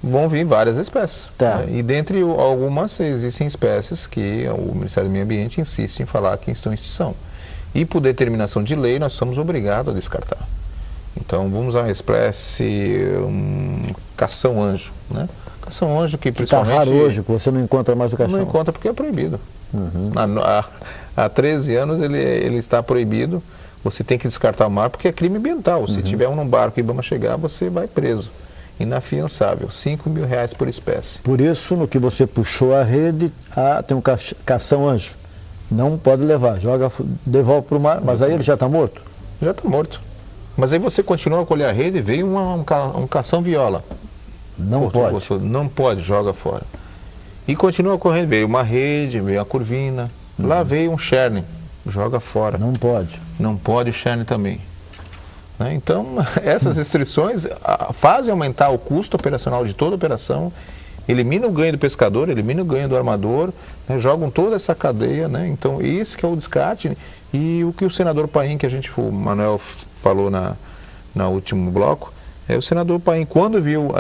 [SPEAKER 2] Vão vir várias espécies.
[SPEAKER 1] Tá.
[SPEAKER 2] E dentre algumas existem espécies que o Ministério do Meio Ambiente insiste em falar que estão em extinção. E por determinação de lei nós somos obrigados a descartar. Então vamos usar uma espécie, cação-anjo, né? Cação-anjo que principalmente...
[SPEAKER 1] Está raro hoje, que você não encontra mais o cação.
[SPEAKER 2] Não encontra porque é proibido. Há 13 anos ele está proibido. Você tem que descartar o mar porque é crime ambiental. Se tiver um no barco e vamos chegar, você vai preso. Inafiançável, R$5.000 por espécie.
[SPEAKER 1] Por isso, no que você puxou a rede, tem um cação-anjo. Não pode levar, devolve para o mar, mas aí ele já está morto?
[SPEAKER 2] Já está morto. Mas aí você continua a colher a rede e veio um cação-viola.
[SPEAKER 1] Não pode.
[SPEAKER 2] Não pode, joga fora. E continua correndo, veio uma rede, veio a curvina, lá veio um cherne, joga fora.
[SPEAKER 1] Não pode.
[SPEAKER 2] Não pode o cherne também. Então, essas restrições fazem aumentar o custo operacional de toda a operação, elimina o ganho do pescador, elimina o ganho do armador, né, jogam toda essa cadeia, né? Então, esse que é o descarte. E o que o senador Paim, o Manuel falou no último bloco, o senador Paim, quando viu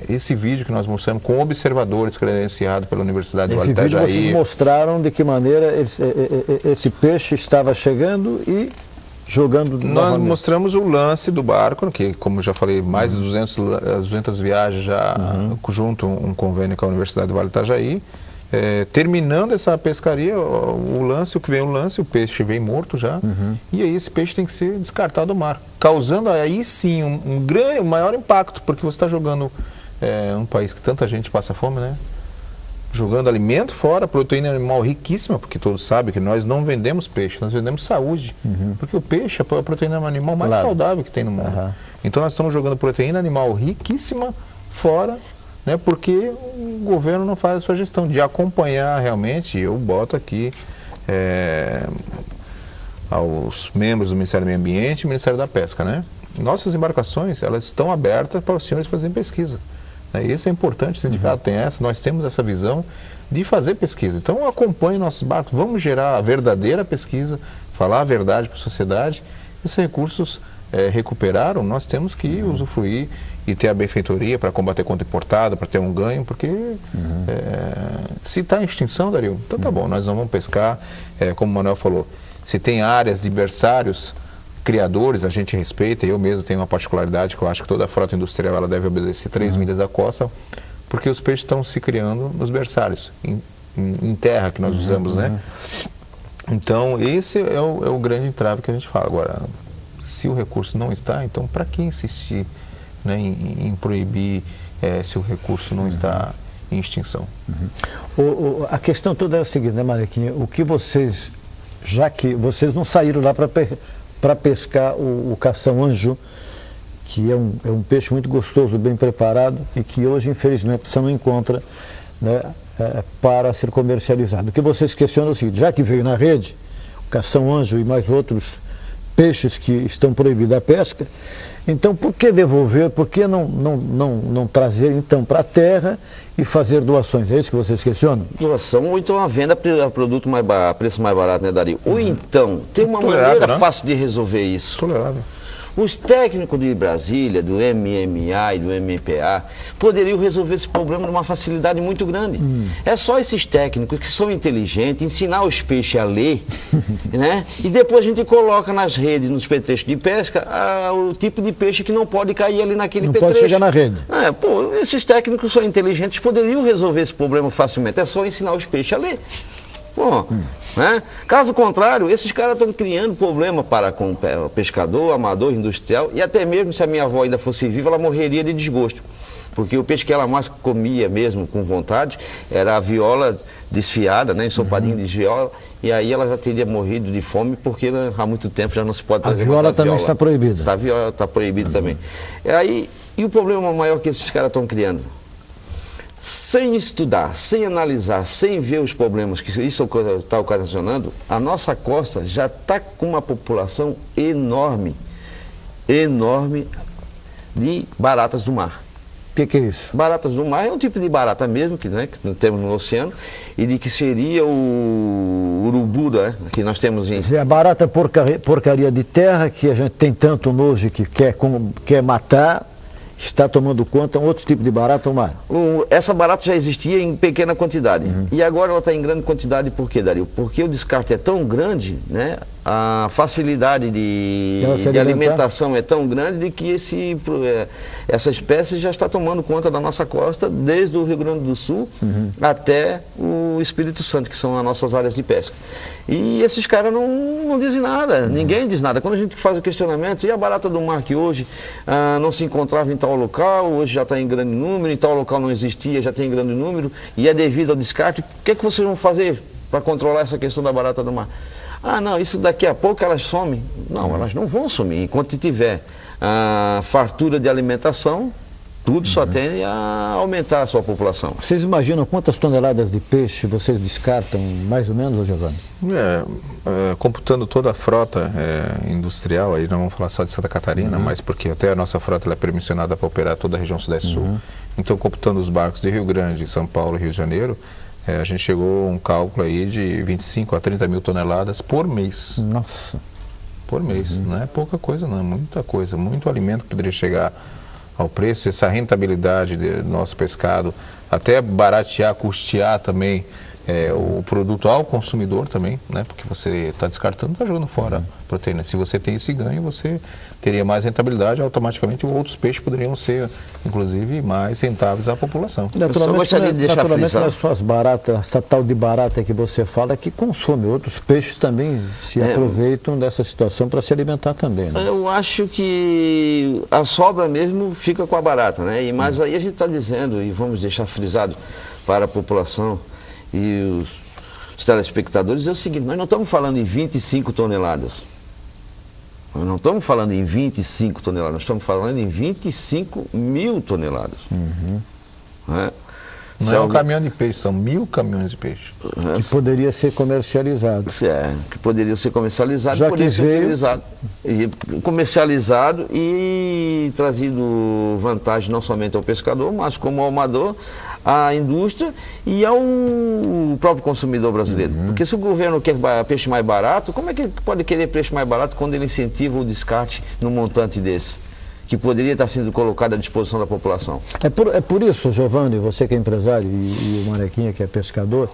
[SPEAKER 2] esse vídeo que nós mostramos com observadores credenciados pela Universidade do Vale do Itajaí...
[SPEAKER 1] Esse vídeo vocês mostraram de que maneira esse peixe estava chegando e... jogando
[SPEAKER 2] Nós mostramos o lance do barco, que, como já falei, mais de 200 viagens já, junto um convênio com a Universidade do Vale do Itajaí. Terminando essa pescaria, o que vem o lance, o peixe vem morto já, e aí esse peixe tem que ser descartado do mar, causando aí sim um maior impacto, porque você está jogando um país que tanta gente passa fome, né? Jogando alimento fora, proteína animal riquíssima, porque todos sabem que nós não vendemos peixe, nós vendemos saúde. Porque o peixe é a proteína animal mais saudável que tem no mundo. Então nós estamos jogando proteína animal riquíssima fora, né, porque o governo não faz a sua gestão de acompanhar realmente. Eu boto aqui aos membros do Ministério do Meio Ambiente e Ministério da Pesca, né? Nossas embarcações, elas estão abertas para os senhores fazerem pesquisa. Isso é importante, o sindicato tem nós temos essa visão de fazer pesquisa. Então acompanhe nossos barcos, vamos gerar a verdadeira pesquisa, falar a verdade para a sociedade. Esses recursos recuperaram, nós temos que usufruir e ter a benfeitoria para combater contra importado, para ter um ganho, porque se está em extinção, Dario, então tá bom, nós não vamos pescar, como o Manuel falou, se tem áreas de berçários, criadores, a gente respeita, eu mesmo tenho uma particularidade que eu acho que toda a frota industrial ela deve obedecer 3 milhas da costa, porque os peixes estão se criando nos berçários, em terra que nós usamos, né? Então, esse é o grande entrave que a gente fala. Agora, se o recurso não está, então para que insistir, né, em proibir se o recurso não está em extinção?
[SPEAKER 1] A questão toda é a seguinte, né, Mariquinha? O que vocês, já que vocês não saíram lá para pescar o cação-anjo, que é um peixe muito gostoso, bem preparado e que hoje, infelizmente, você não encontra, né, para ser comercializado. O que vocês questionam é o seguinte: já que veio na rede, o cação-anjo e mais outros peixes que estão proibidos a pesca, então por que devolver, por que não trazer então para a terra e fazer doações? É isso que vocês questionam?
[SPEAKER 3] Doação ou então a venda a produto a preço mais barato, né, Dario? Ou então, tem uma maneira fácil de resolver isso.
[SPEAKER 2] Tolerável.
[SPEAKER 3] Os técnicos de Brasília, do MMA e do MPA, poderiam resolver esse problema numa facilidade muito grande. É só esses técnicos que são inteligentes, ensinar os peixes a ler, né? E depois a gente coloca nas redes, nos petrechos de pesca, o tipo de peixe que não pode cair ali naquele petrecho.
[SPEAKER 1] Não pode chegar na rede.
[SPEAKER 3] Esses técnicos são inteligentes, poderiam resolver esse problema facilmente. É só ensinar os peixes a ler. Né? Caso contrário, esses caras estão criando problema com o pescador, amador, industrial, e até mesmo se a minha avó ainda fosse viva, ela morreria de desgosto. Porque o peixe que ela mais comia mesmo com vontade era a viola desfiada, né, ensopadinho de viola, e aí ela já teria morrido de fome porque há muito tempo já não se pode trazer
[SPEAKER 1] a viola também está proibida.
[SPEAKER 3] A viola está proibida também. E o problema maior que esses caras estão criando? Sem estudar, sem analisar, sem ver os problemas que isso está ocasionando, a nossa costa já está com uma população enorme de baratas do mar.
[SPEAKER 1] O que é isso?
[SPEAKER 3] Baratas do mar é um tipo de barata mesmo, que temos no oceano, e de que seria o urubu, né, que nós temos em...
[SPEAKER 1] A barata porcaria de terra, que a gente tem tanto nojo que quer matar, está tomando conta um outro tipo de barata do mar.
[SPEAKER 3] Essa barata já existia em pequena quantidade. E agora ela está em grande quantidade. Por quê, Dario? Porque o descarte é tão grande, né? A facilidade de alimentação é tão grande de que essa espécie já está tomando conta da nossa costa, desde o Rio Grande do Sul até o Espírito Santo, que são as nossas áreas de pesca. E esses caras não dizem nada, ninguém diz nada. Quando a gente faz o questionamento, e a barata do mar que hoje não se encontrava em tal local, hoje já está em grande número, em tal local não existia, já tem grande número, e é devido ao descarte, o que é que vocês vão fazer para controlar essa questão da barata do mar? Ah, não, isso daqui a pouco elas somem. Não, elas não vão sumir. Enquanto tiver fartura de alimentação, tudo só tende a aumentar a sua população.
[SPEAKER 1] Vocês imaginam quantas toneladas de peixe vocês descartam, mais ou menos, Giovanni?
[SPEAKER 2] Computando toda a frota industrial, aí não vamos falar só de Santa Catarina, mas porque até a nossa frota ela é permissionada para operar toda a região Sudeste-Sul. Então, computando os barcos de Rio Grande, São Paulo e Rio de Janeiro, a gente chegou a um cálculo aí de 25 a 30 mil toneladas por mês.
[SPEAKER 1] Nossa!
[SPEAKER 2] Por mês. Não é pouca coisa, não. É muita coisa. Muito alimento que poderia chegar ao preço. Essa rentabilidade do nosso pescado, até baratear, custear também o produto ao consumidor também, né? Porque você está descartando, está jogando fora a proteína. Se você tem esse ganho, você teria mais rentabilidade, automaticamente outros peixes poderiam ser, inclusive, mais rentáveis à população.
[SPEAKER 1] Naturalmente, não é só as baratas, essa tal de barata que você fala, que consome. Outros peixes também se aproveitam dessa situação para se alimentar também, né?
[SPEAKER 3] Eu acho que a sobra mesmo fica com a barata, né? Mas aí a gente está dizendo, e vamos deixar frisado para a população e os telespectadores, é o seguinte: nós não estamos falando em 25 toneladas. Nós não estamos falando em 25 toneladas, nós estamos falando em 25 mil toneladas. Né?
[SPEAKER 2] Não é um caminhão de peixe, são 1000 caminhões de peixe.
[SPEAKER 1] Que poderia ser comercializado.
[SPEAKER 3] Que poderia ser comercializado,
[SPEAKER 1] já poderia ser utilizado.
[SPEAKER 3] Comercializado e trazido vantagem não somente ao pescador, mas como ao amador, à indústria e ao próprio consumidor brasileiro. Porque se o governo quer peixe mais barato, como é que ele pode querer peixe mais barato quando ele incentiva o descarte num montante desse, que poderia estar sendo colocado à disposição da população?
[SPEAKER 1] É por isso, Giovanni, você que é empresário e o Marequinha que é pescador,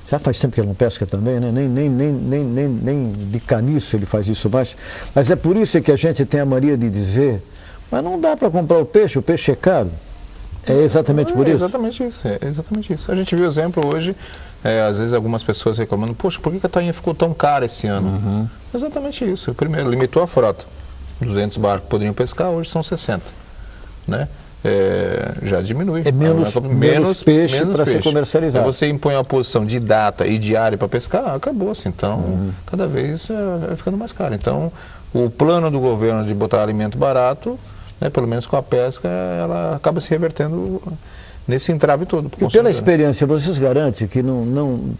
[SPEAKER 1] já faz tempo que ele não pesca também, né? Nem de caniço ele faz isso mais, mas é por isso que a gente tem a mania de dizer, mas não dá para comprar o peixe é caro. É exatamente por isso?
[SPEAKER 2] É exatamente isso. A gente viu exemplo hoje, às vezes algumas pessoas reclamando, poxa, por que a tainha ficou tão cara esse ano? Exatamente isso. Primeiro, limitou a frota. 200 barcos poderiam pescar, hoje são 60. Né? Já diminui.
[SPEAKER 1] É menos peixe para ser comercializado.
[SPEAKER 2] Se você impõe uma posição de data e de área para pescar, acabou-se. Então, cada vez vai ficando mais caro. Então, o plano do governo de botar alimento barato, pelo menos com a pesca, ela acaba se revertendo nesse entrave todo.
[SPEAKER 1] E pela experiência, vocês garantem que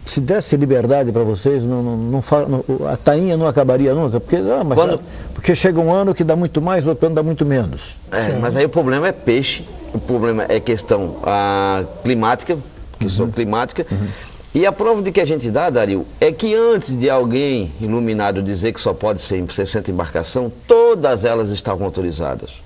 [SPEAKER 1] se desse liberdade para vocês, a tainha não acabaria nunca? Porque chega um ano que dá muito mais, outro ano dá muito menos.
[SPEAKER 3] Mas aí o problema é peixe, o problema é questão climática, E a prova de que a gente dá, Dario, é que antes de alguém iluminado dizer que só pode ser 60 embarcação, todas elas estavam autorizadas.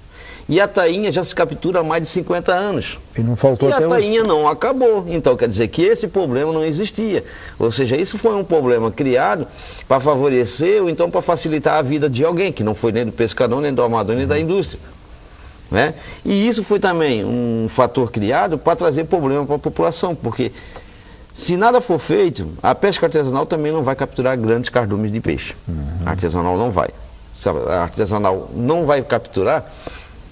[SPEAKER 3] E a tainha já se captura há mais de 50 anos.
[SPEAKER 1] E não faltou até hoje.
[SPEAKER 3] E a tainha não acabou. Então quer dizer que esse problema não existia. Ou seja, isso foi um problema criado para favorecer ou então para facilitar a vida de alguém, que não foi nem do pescador, nem do amador, nem da indústria. Né? E isso foi também um fator criado para trazer problema para a população, porque se nada for feito, a pesca artesanal também não vai capturar grandes cardumes de peixe. A artesanal não vai. Se a artesanal não vai capturar,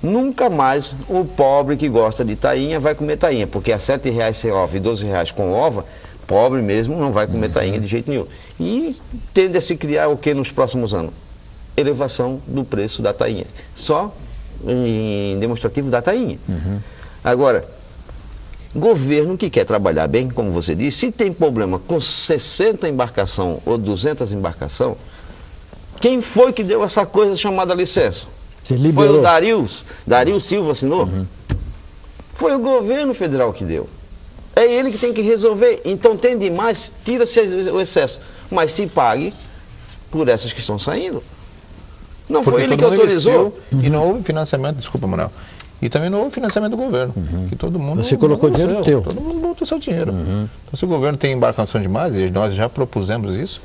[SPEAKER 3] Nunca mais o pobre que gosta de tainha vai comer tainha, porque a R$7 sem ova e R$12 com ova, pobre mesmo não vai comer tainha de jeito nenhum. E tende a se criar o que nos próximos anos? Elevação do preço da tainha. Só em demonstrativo da tainha. Agora, governo que quer trabalhar bem, como você disse, se tem problema com 60 embarcações ou 200 embarcações, quem foi que deu essa coisa chamada licença? Foi o Dario Silva assinou? Foi o governo federal que deu. É ele que tem que resolver. Então tem demais, tira-se o excesso. Mas se pague por essas que estão saindo. Não foi ele que autorizou.
[SPEAKER 2] E não houve financiamento, desculpa, Manuel. E também não houve financiamento do governo. Que todo mundo...
[SPEAKER 1] Você colocou dinheiro teu.
[SPEAKER 2] Todo mundo botou seu dinheiro. Então se o governo tem embarcação demais, e nós já propusemos isso,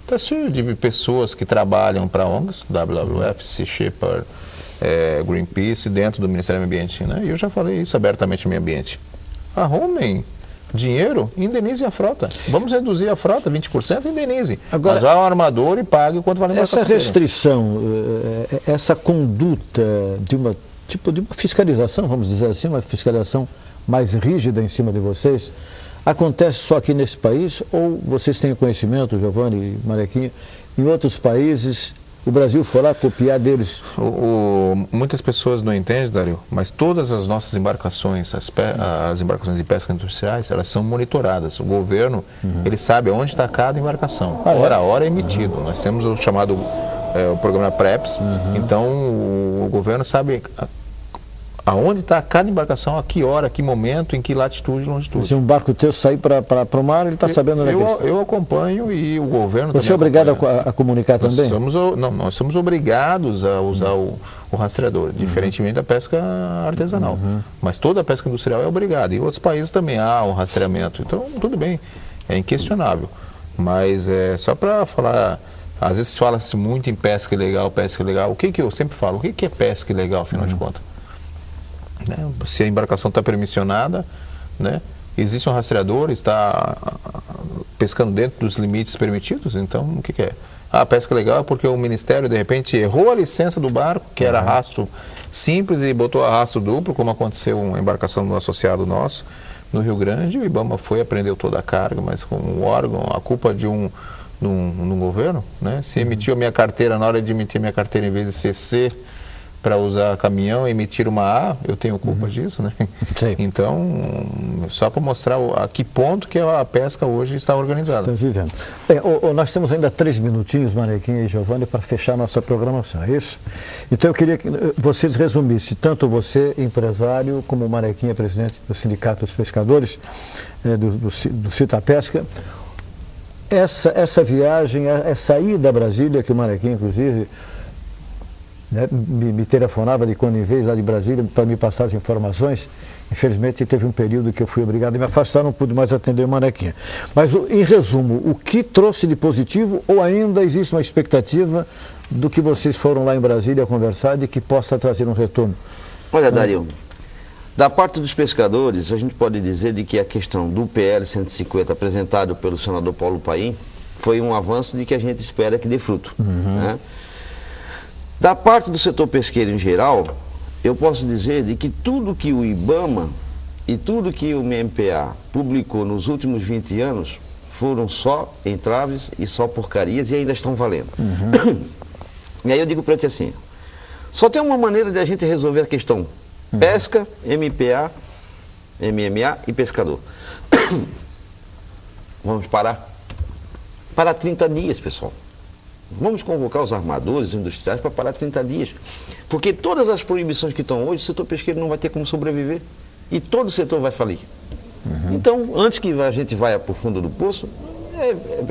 [SPEAKER 2] está cheio de pessoas que trabalham para ONGs, WWF, Sea Shepherd, Greenpeace, dentro do Ministério do Meio Ambiente. Né? E eu já falei isso abertamente no meio ambiente. Arrumem dinheiro, indenize a frota. Vamos reduzir a frota, 20%, indenize. Agora, mas vá ao armador e pague o quanto vale a embarcação.
[SPEAKER 1] Essa restrição, essa conduta de uma fiscalização, vamos dizer assim, uma fiscalização mais rígida em cima de vocês, acontece só aqui nesse país ou vocês têm conhecimento, Giovanni e Mariquinha, em outros países o Brasil foi lá copiar deles?
[SPEAKER 2] Muitas pessoas não entendem, Dario, mas todas as nossas embarcações, as embarcações de pesca industriais, elas são monitoradas. O governo, ele sabe onde está cada embarcação, hora a hora é emitido. Nós temos o chamado o programa PREPS, então o governo sabe aonde está cada embarcação, a que hora, a que momento, em que latitude e longitude.
[SPEAKER 1] Se um barco teu sair para o mar, ele está sabendo onde é que está.
[SPEAKER 2] Eu acompanho e o governo também.
[SPEAKER 1] Você é obrigado a comunicar também?
[SPEAKER 2] Nós somos obrigados a usar o rastreador, diferentemente da pesca artesanal. Mas toda a pesca industrial é obrigada. E outros países também há um rastreamento. Então, tudo bem, é inquestionável. Mas só para falar, às vezes fala-se muito em pesca ilegal, pesca ilegal. O que eu sempre falo? O que é pesca ilegal, afinal de contas? Né? Se a embarcação está permissionada, né? Existe um rastreador, está pescando dentro dos limites permitidos, então o que é? A pesca legal é porque o Ministério de repente errou a licença do barco, que era arrasto simples, e botou arrasto duplo, como aconteceu uma embarcação do associado nosso no Rio Grande. O IBAMA foi, apreendeu toda a carga, mas com o órgão, a culpa de um governo, né? Se emitiu a minha carteira, na hora de emitir a minha carteira, em vez de ser C para usar caminhão e emitir uma A, eu tenho culpa disso, né?
[SPEAKER 1] Sim.
[SPEAKER 2] Então, só para mostrar a que ponto que a pesca hoje está organizada.
[SPEAKER 1] Está vivendo. Bem, nós temos ainda 3 minutinhos, Mariquinha e Giovanni, para fechar nossa programação, é isso? Então eu queria que vocês resumissem, tanto você, empresário, como o Mariquinha, presidente do Sindicato dos Pescadores, do Citapesca, essa viagem, essa ida a Brasília, que o Mariquinha, inclusive, né, me telefonava de quando em vez lá de Brasília para me passar as informações. Infelizmente teve um período que eu fui obrigado a me afastar, não pude mais atender o Mariquinha. Mas em resumo, o que trouxe de positivo, ou ainda existe uma expectativa do que vocês foram lá em Brasília conversar, de que possa trazer um retorno?
[SPEAKER 3] Olha, Dario, da parte dos pescadores, a gente pode dizer de que a questão do PL 150 apresentado pelo senador Paulo Paim foi um avanço de que a gente espera que dê fruto, né? Da parte do setor pesqueiro em geral, eu posso dizer de que tudo que o IBAMA e tudo que o MPA publicou nos últimos 20 anos foram só entraves e só porcarias e ainda estão valendo. E aí eu digo para ti assim, só tem uma maneira de a gente resolver a questão pesca, MPA, MMA e pescador. Vamos parar? Para 30 dias, pessoal. Vamos convocar os armadores industriais para parar 30 dias. Porque todas as proibições que estão hoje, o setor pesqueiro não vai ter como sobreviver. E todo o setor vai falir. Então, antes que a gente vá para o fundo do poço,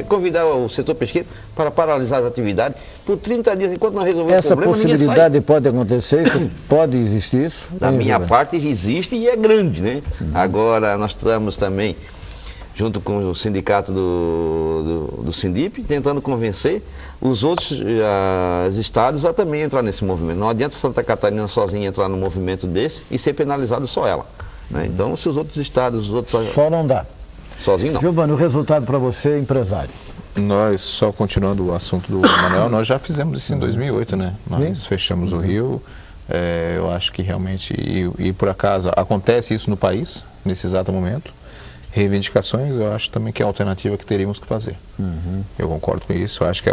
[SPEAKER 3] convidar o setor pesqueiro para paralisar as atividades por 30 dias, enquanto não resolver o problema,
[SPEAKER 1] essa possibilidade pode acontecer? Pode existir isso?
[SPEAKER 3] Da minha parte existe e é grande, né? Agora, nós estamos também, junto com o sindicato do Sindip, tentando convencer os outros estados a também entrar nesse movimento. Não adianta Santa Catarina sozinha entrar no movimento desse e ser penalizado só ela, né? Então, se os outros estados...
[SPEAKER 1] Só não dá.
[SPEAKER 3] Sozinho não.
[SPEAKER 1] Giovanni, o resultado para você, empresário?
[SPEAKER 2] Nós, só continuando o assunto do Manuel, nós já fizemos isso em 2008, né? Nós fechamos o Rio, Eu acho que realmente, e por acaso acontece isso no país, nesse exato momento, reivindicações, eu acho também que é a alternativa que teríamos que fazer. Eu concordo com isso, eu acho que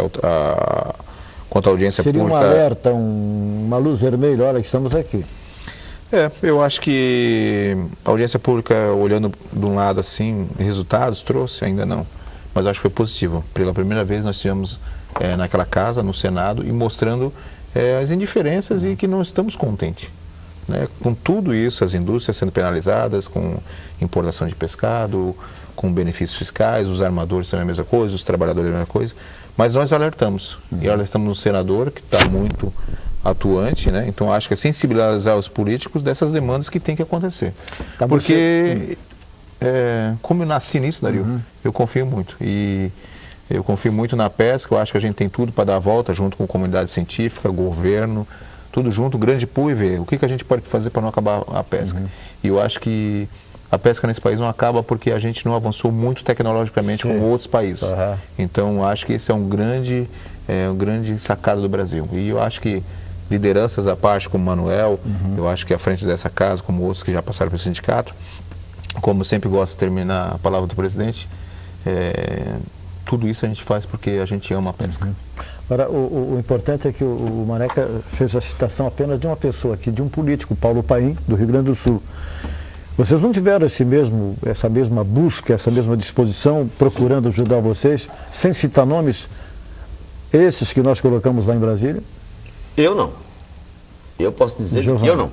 [SPEAKER 2] quanto à audiência
[SPEAKER 1] seria
[SPEAKER 2] pública...
[SPEAKER 1] Seria um alerta, uma luz vermelha, olha, estamos aqui.
[SPEAKER 2] Eu acho que a audiência pública, olhando de um lado assim, resultados trouxe, ainda não. Mas acho que foi positivo. Pela primeira vez nós estivemos naquela casa, no Senado, e mostrando as indiferenças e que não estamos contentes. Com tudo isso, as indústrias sendo penalizadas, com importação de pescado, com benefícios fiscais, os armadores também a mesma coisa, os trabalhadores a mesma coisa, mas nós alertamos, e alertamos no senador, que está muito atuante, então acho que é sensibilizar os políticos dessas demandas que tem que acontecer. Porque, como eu nasci nisso, Dario, eu confio muito, e eu confio muito na pesca, eu acho que a gente tem tudo para dar a volta, junto com a comunidade científica, governo, tudo junto, um grande pool, e ver o que a gente pode fazer para não acabar a pesca. E eu acho que a pesca nesse país não acaba porque a gente não avançou muito tecnologicamente com outros países. Então, acho que esse é um grande sacado do Brasil. E eu acho que lideranças à parte, como o Manuel, eu acho que à frente dessa casa, como outros que já passaram pelo sindicato, como eu sempre gosto de terminar a palavra do presidente, tudo isso a gente faz porque a gente ama a pesca.
[SPEAKER 1] Agora, o importante é que o Maneca fez a citação apenas de uma pessoa aqui, de um político, Paulo Paim, do Rio Grande do Sul. Vocês não tiveram essa mesma busca, essa mesma disposição, procurando ajudar vocês, sem citar nomes, esses que nós colocamos lá em Brasília?
[SPEAKER 3] Eu não. Eu posso dizer que eu não.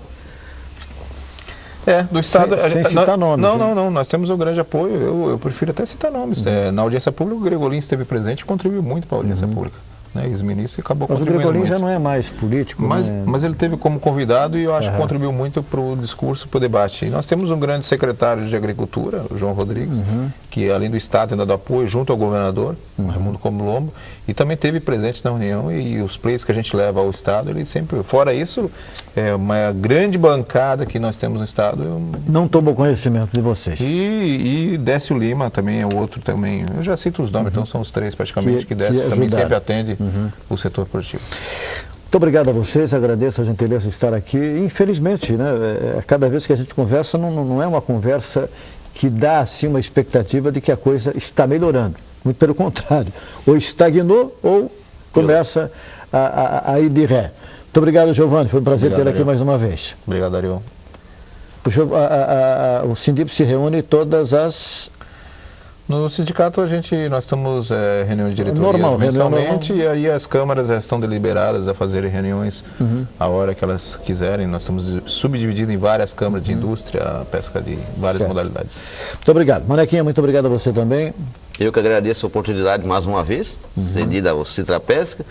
[SPEAKER 2] Do Estado...
[SPEAKER 1] Sem citar nomes.
[SPEAKER 2] Não, nós temos um grande apoio, eu prefiro até citar nomes. Na audiência pública, o Gregolin esteve presente e contribuiu muito para a audiência pública. Ex-ministro, e acabou contribuindo muito.
[SPEAKER 1] Mas o Gregolin já não é mais político.
[SPEAKER 2] Mas ele teve como convidado e eu acho que contribuiu muito para o discurso, para o debate. E nós temos um grande secretário de Agricultura, o João Rodrigues, que além do Estado ainda dá apoio junto ao governador, Raimundo Colombo, e também teve presente na reunião, e os pleitos que a gente leva ao Estado, ele sempre... Fora isso, é uma grande bancada que nós temos no Estado.
[SPEAKER 1] Não tomou conhecimento de vocês.
[SPEAKER 2] E Décio Lima também é outro também. Eu já cito os nomes, então são os três praticamente que Décio também sempre atende o setor produtivo.
[SPEAKER 1] Muito obrigado a vocês, agradeço a gentileza de estar aqui. Infelizmente, cada vez que a gente conversa, não é uma conversa que dá assim uma expectativa de que a coisa está melhorando. Muito pelo contrário, ou estagnou ou começa a ir de ré. Muito obrigado, Giovanni, foi um prazer tê-lo aqui mais uma vez.
[SPEAKER 2] Obrigado, Dario.
[SPEAKER 1] O Sindip se reúne todas as...
[SPEAKER 2] No sindicato nós estamos reuniões de diretoria mensalmente, e aí as câmaras estão deliberadas a fazerem reuniões a hora que elas quiserem. Nós estamos subdivididos em várias câmaras de indústria, pesca de várias modalidades.
[SPEAKER 1] Muito obrigado. Manequinha, muito obrigado a você também.
[SPEAKER 3] Eu que agradeço a oportunidade mais uma vez, cedida ao Citrapesca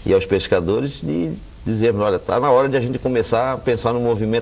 [SPEAKER 3] e aos pescadores, de dizermos, olha, está na hora de a gente começar a pensar no movimento